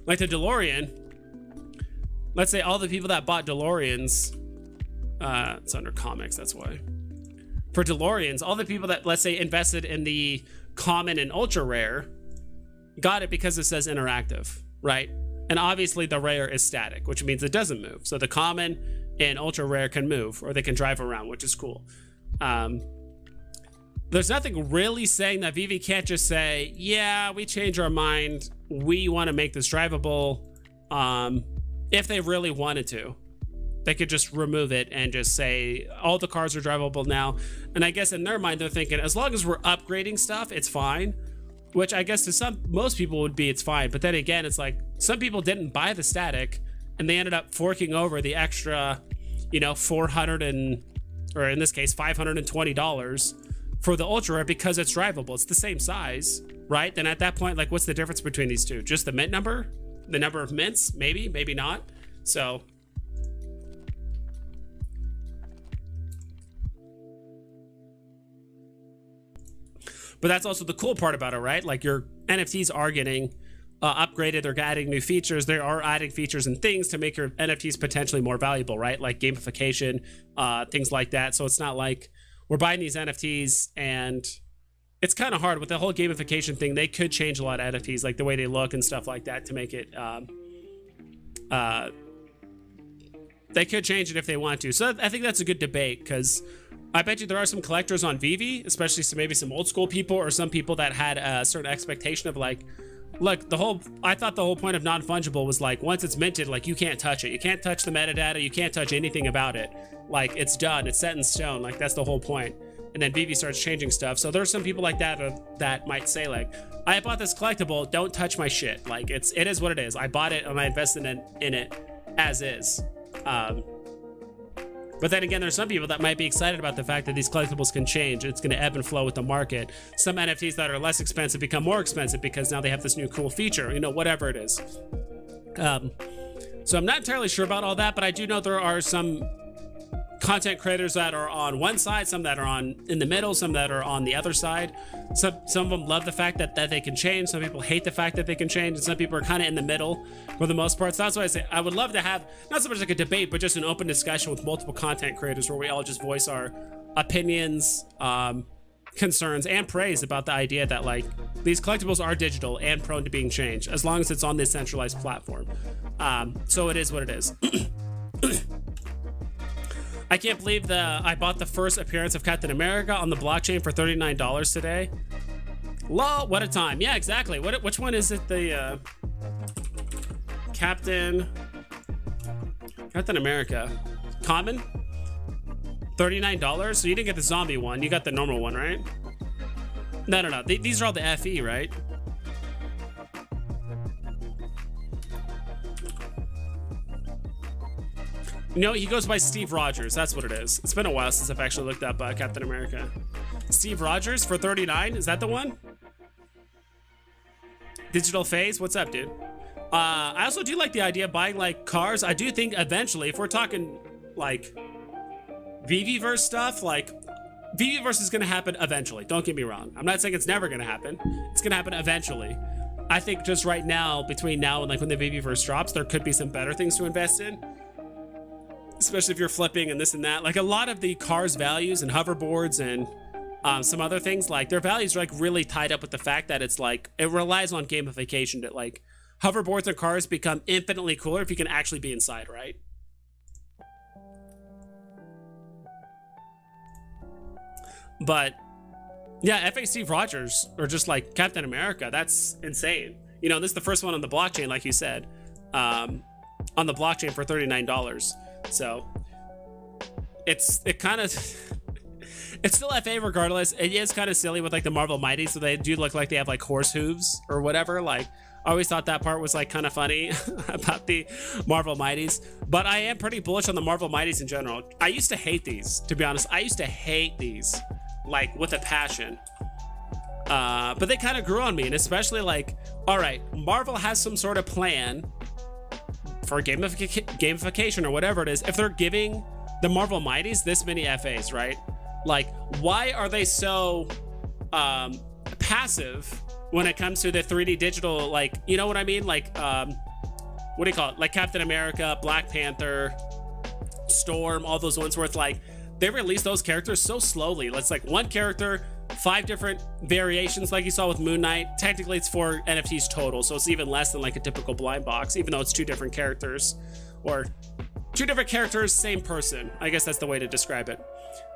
like the DeLorean, let's say all the people that bought DeLoreans, it's under comics, that's why. For DeLoreans, all the people that, let's say, invested in the common and ultra rare got it because it says interactive, right? And obviously the rare is static, which means it doesn't move. So the common and ultra rare can move, or they can drive around, which is cool. There's nothing really saying that Veve can't just say, yeah, we change our mind. We want to make this drivable. If they really wanted to, they could just remove it and just say all the cars are drivable now. And I guess in their mind, they're thinking, as long as we're upgrading stuff, it's fine. Which I guess to most people would be, it's fine. But then again, it's like some people didn't buy the static and they ended up forking over the extra, $400 or in this case, $520 for the ultra rare because it's drivable. It's the same size, right? Then at that point, like, what's the difference between these two? Just the mint number? The number of mints? Maybe, maybe not. So but that's also the cool part about it, right? Like your NFTs are getting upgraded. They're adding new features. They are adding features and things to make your NFTs potentially more valuable, right? Like gamification, things like that. So it's not like we're buying these NFTs and it's kind of hard with the whole gamification thing. They could change a lot of NFTs, like the way they look and stuff like that to make it, they could change it if they want to. So I think that's a good debate because I bet you there are some collectors on Veve, especially maybe some old school people or some people that had a certain expectation of like, look, I thought the whole point of non-fungible was like, once it's minted, like you can't touch it. You can't touch the metadata. You can't touch anything about it. Like it's done. It's set in stone. Like that's the whole point. And then Veve starts changing stuff. So there's some people like that that might say like, I bought this collectible. Don't touch my shit. Like it is what it is. I bought it and I invested in it as is. But then again, there's some people that might be excited about the fact that these collectibles can change. It's going to ebb and flow with the market. Some NFTs that are less expensive become more expensive because now they have this new cool feature, whatever it is. So I'm not entirely sure about all that, but I do know there are some content creators that are on one side, some that are in the middle, some that are on the other side. Some of them love the fact that they can change. Some people hate the fact that they can change, and some people are kind of in the middle for the most part. So that's why I say I would love to have not so much like a debate, but just an open discussion with multiple content creators where we all just voice our opinions, concerns, and praise about the idea that like these collectibles are digital and prone to being changed as long as it's on this centralized platform. So it is what it is. I can't believe I bought the first appearance of Captain America on the blockchain for $39 today. Lol, what a time. Yeah, exactly. Which one is it? The Captain America. Common? $39? So you didn't get the zombie one. You got the normal one, right? No. These are all the FE, right? He goes by Steve Rogers. That's what it is. It's been a while since I've actually looked up Captain America. Steve Rogers for 39? Is that the one? Digital Phase? What's up, dude? I also do like the idea of buying like cars. I do think eventually, if we're talking like Veveverse stuff, like Veveverse is going to happen eventually. Don't get me wrong. I'm not saying it's never going to happen. It's going to happen eventually. I think just right now, between now and like when the Veveverse drops, there could be some better things to invest in. Especially if you're flipping and this and that. Like a lot of the cars values and hoverboards and some other things, like their values are like really tied up with the fact that it's like, it relies on gamification that like hoverboards and cars become infinitely cooler if you can actually be inside, right? But yeah, FA Steve Rogers or just like Captain America, that's insane. This is the first one on the blockchain, like you said, on the blockchain for $39. So it kind of it's still FA regardless. It is kind of silly with like the Marvel Mighties, so they do look like they have like horse hooves or whatever. Like I always thought that part was like kind of funny about the Marvel Mighties, but I am pretty bullish on the Marvel Mighties in general. I used to hate these, to be honest. I used to hate these like with a passion, but they kind of grew on me. And especially like, all right, Marvel has some sort of plan for gamification or whatever it is, if they're giving the Marvel Mighties this many FAs, right? Like, why are they so passive when it comes to the 3D digital, like, you know what I mean? Like, what do you call it? Like Captain America, Black Panther, Storm, all those ones where it's like, they release those characters so slowly. It's like one character, 5 different variations, like you saw with Moon Knight. Technically, it's 4 NFTs total, so it's even less than like a typical blind box, even though it's 2 different characters, or 2 different characters, same person. I guess that's the way to describe it.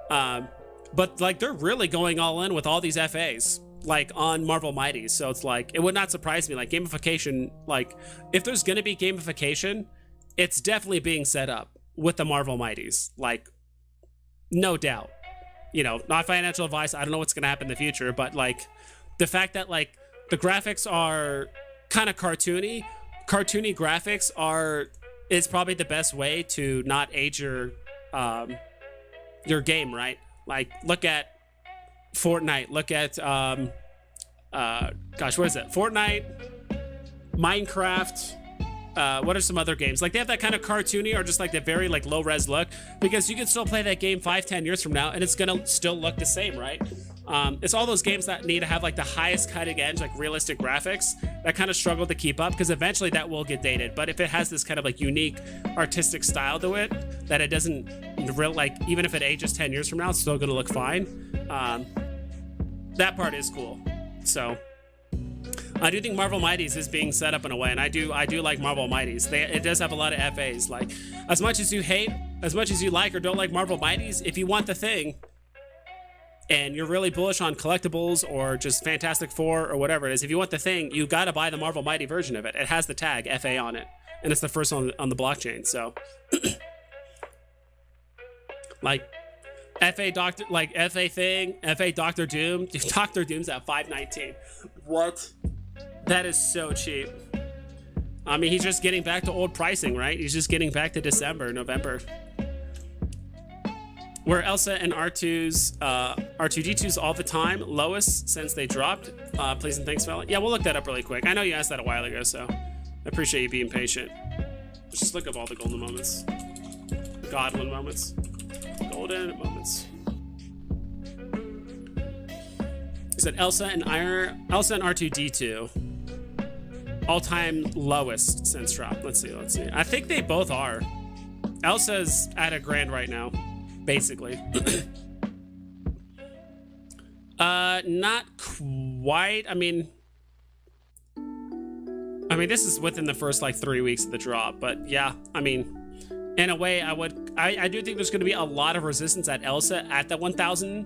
But like, they're really going all in with all these FAs, like on Marvel Mighties. So it's like, it would not surprise me. Like, gamification, like, if there's gonna be gamification, it's definitely being set up with the Marvel Mighties, like, no doubt. You know, not financial advice, I don't know what's gonna happen in the future, but like, the fact that like the graphics are kind of cartoony graphics is probably the best way to not age your game, right? Like, look at Fortnite, look at gosh, what is it? Fortnite, Minecraft, what are some other games? Like, they have that kind of cartoony or just like the very like low res look, because you can still play that game 5-10 years from now and it's gonna still look the same, right? It's all those games that need to have like the highest cutting edge, like realistic graphics, that kind of struggle to keep up, because eventually that will get dated. But if it has this kind of like unique artistic style to it, that it doesn't like, even if it ages 10 years from now, it's still gonna look fine. That part is cool. So I do think Marvel Mighties is being set up in a way, and I do like Marvel Mighties. It does have a lot of FAs. Like, as much as you hate, as much as you like or don't like Marvel Mighties, if you want the thing and you're really bullish on Collectibles or just Fantastic Four or whatever it is, if you want the thing, you got to buy the Marvel Mighty version of it. It has the tag FA on it, and it's the first one on the blockchain. So like, FA Doctor, like FA thing, FA Doctor Doom. Dude, Doctor Doom's at 519. What? That is so cheap. I mean, he's just getting back to old pricing, right? He's just getting back to December, November. Where Elsa and R2's, R2D2's all the time lowest since they dropped. Please and thanks, fella. Yeah, we'll look that up really quick. I know you asked that a while ago, so I appreciate you being patient. Let's just look up all the golden moments. Godwin moments. Golden moments. He said Elsa and R2D2 all-time lowest since drop. Let's see. I think they both are. Elsa's at $1,000 right now, basically. Not quite. I mean, this is within the first like 3 weeks of the drop, but yeah, I mean, in a way, I do think there's going to be a lot of resistance at Elsa at the 1,000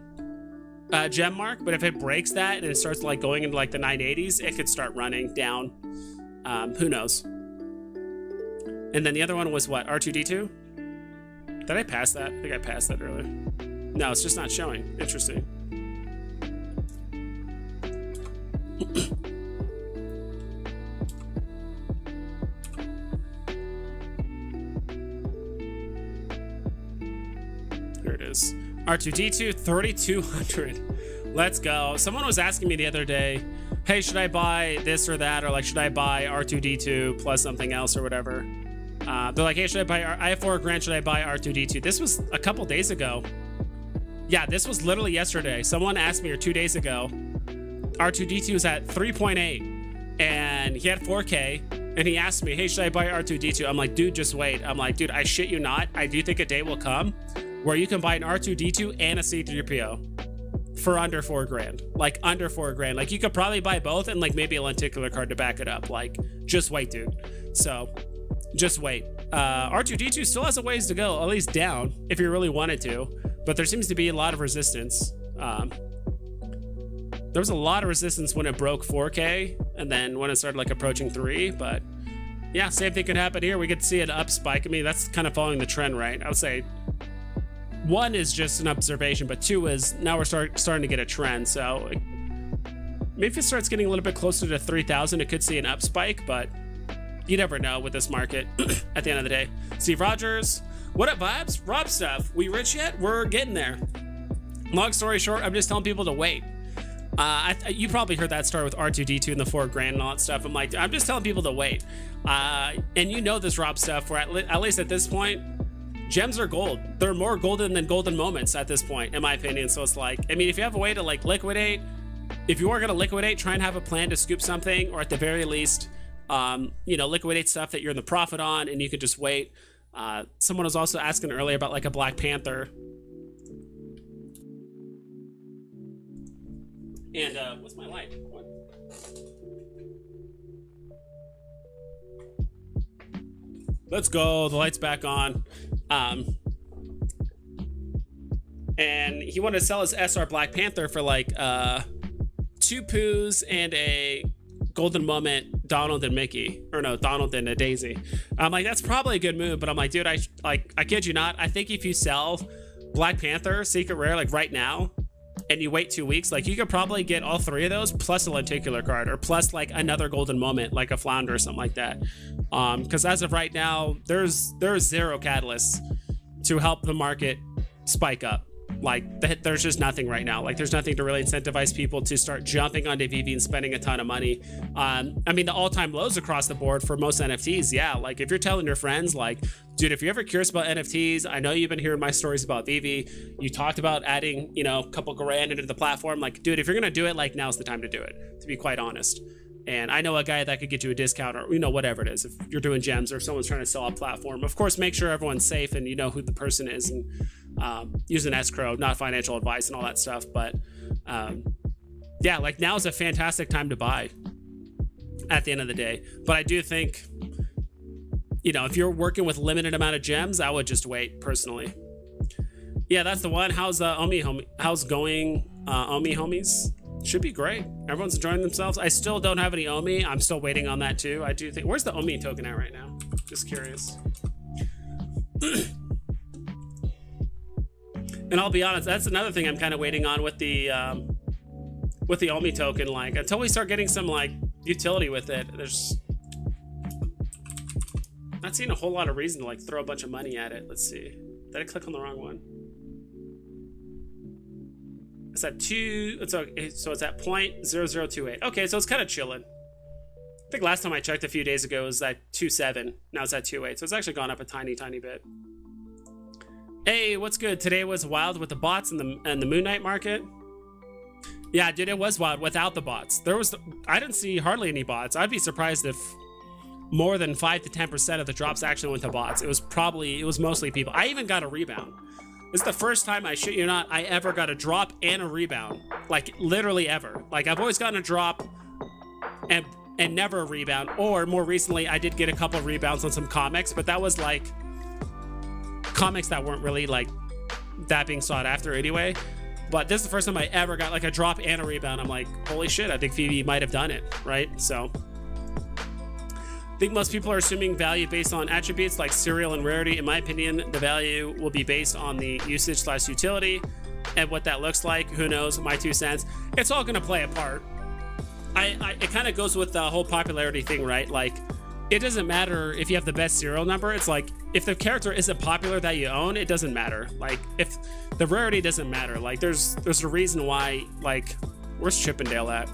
gem mark, but if it breaks that and it starts like going into like the 980s, it could start running down. Who knows? And then the other one was what? R2D2? Did I pass that? I think I passed that earlier. No, it's just not showing. Interesting. Here it is. R2D2, 3,200. Let's go. Someone was asking me the other day, hey, should I buy this or that? Or like, should I buy R2D2 plus something else or whatever? They're like, hey, I have $4,000, should I buy R2D2? This was a couple days ago. Yeah, this was literally yesterday. Someone asked me, or 2 days ago, R2D2 is at 3.8 and he had 4K and he asked me, hey, should I buy R2D2? I'm like, dude, just wait. I'm like, dude, I shit you not. I do think a day will come where you can buy an R2D2 and a C3PO for under $4,000. Like under $4,000. Like you could probably buy both and like maybe a lenticular card to back it up. Like, just wait, dude. So just wait. R2D2 still has a ways to go, at least down, if you really wanted to. But there seems to be a lot of resistance. There was a lot of resistance when it broke 4K, and then when it started like approaching 3. But yeah, same thing could happen here. We could see an up spike. I mean, that's kind of following the trend, right? I would say 1 is just an observation, but 2 is now we're starting to get a trend. So maybe if it starts getting a little bit closer to 3,000, it could see an up spike, but you never know with this market at the end of the day. Steve Rogers, what up, vibes? Rob stuff. We rich yet? We're getting there. Long story short, I'm just telling people to wait. You probably heard that story with R2D2 and the 4 grand and all that stuff. I'm just telling people to wait. And you know this Rob stuff, where at least at this point, gems are gold. They're more golden than golden moments at this point, in my opinion. So it's like, I mean, if you have a way to like liquidate, if you are going to liquidate, try and have a plan to scoop something, or at the very least, you know, liquidate stuff that you're in the profit on, and you can just wait. Someone was also asking earlier about like a Black Panther. And what's my light? What? Let's go. The light's back on. And he wanted to sell his SR Black Panther for like 2 poos and a golden moment Donald and Mickey, or no, Donald and a Daisy. I'm like, that's probably a good move, but I'm like, dude, I kid you not, I think if you sell Black Panther Secret Rare like right now and you wait 2 weeks, like you could probably get all 3 of those plus a lenticular card, or plus like another golden moment like a flounder or something like that. Because as of right now, there's 0 catalysts to help the market spike up. Like there's just nothing right now. Like there's nothing to really incentivize people to start jumping onto Veve and spending a ton of money. I mean, the all-time lows across the board for most NFTs. Yeah, like if you're telling your friends, like, dude, if you're ever curious about NFTs, I know you've been hearing my stories about Veve. You talked about adding, you know, a couple grand into the platform. Like, dude, if you're gonna do it, like now's the time to do it, to be quite honest. And I know a guy that could get you a discount, or, you know, whatever it is. If you're doing gems or if someone's trying to sell a platform, of course, make sure everyone's safe and you know who the person is, and use an escrow, not financial advice and all that stuff. But yeah, like now is a fantastic time to buy at the end of the day. But I do think, you know, if you're working with limited amount of gems, I would just wait personally. Yeah, that's the one. How's how's going, Omi homies? Should be great. Everyone's enjoying themselves. I still don't have any Omi. I'm still waiting on that too. I do think, where's the Omi token at right now? Just curious. And I'll be honest, that's another thing I'm kind of waiting on with the Omi token. Like until we start getting some like utility with it, there's not seeing a whole lot of reason to like throw a bunch of money at it. Let's see. Did I click on the wrong one? It's at 2. It's okay, so it's at 0.0028. Okay, so it's kind of chilling. I think last time I checked a few days ago it was at 2.7. Now it's at 2.8. So it's actually gone up a tiny bit. Hey, what's good? Today was wild with the bots and the moonknight market. Yeah, dude, it was wild without the bots. I didn't see hardly any bots. I'd be surprised if more than 5 to 10% of the drops actually went to bots. It was mostly people. I even got a rebound. This is the first time, I shit you not, I ever got a drop and a rebound. Like literally ever. Like I've always gotten a drop and never a rebound. Or more recently, I did get a couple of rebounds on some comics, but that was like comics that weren't really like that being sought after anyway. But this is the first time I ever got like a drop and a rebound. I'm like, holy shit, I think Veve might have done it, right? So I think most people are assuming value based on attributes like serial and rarity. In my opinion, the value will be based on the usage/utility and what that looks like. Who knows? My 2 cents. It's all going to play a part. It kind of goes with the whole popularity thing, right? Like, it doesn't matter if you have the best serial number. It's like, if the character isn't popular that you own, it doesn't matter. Like, if the rarity doesn't matter, like, there's a reason why, like, where's Chippendale at?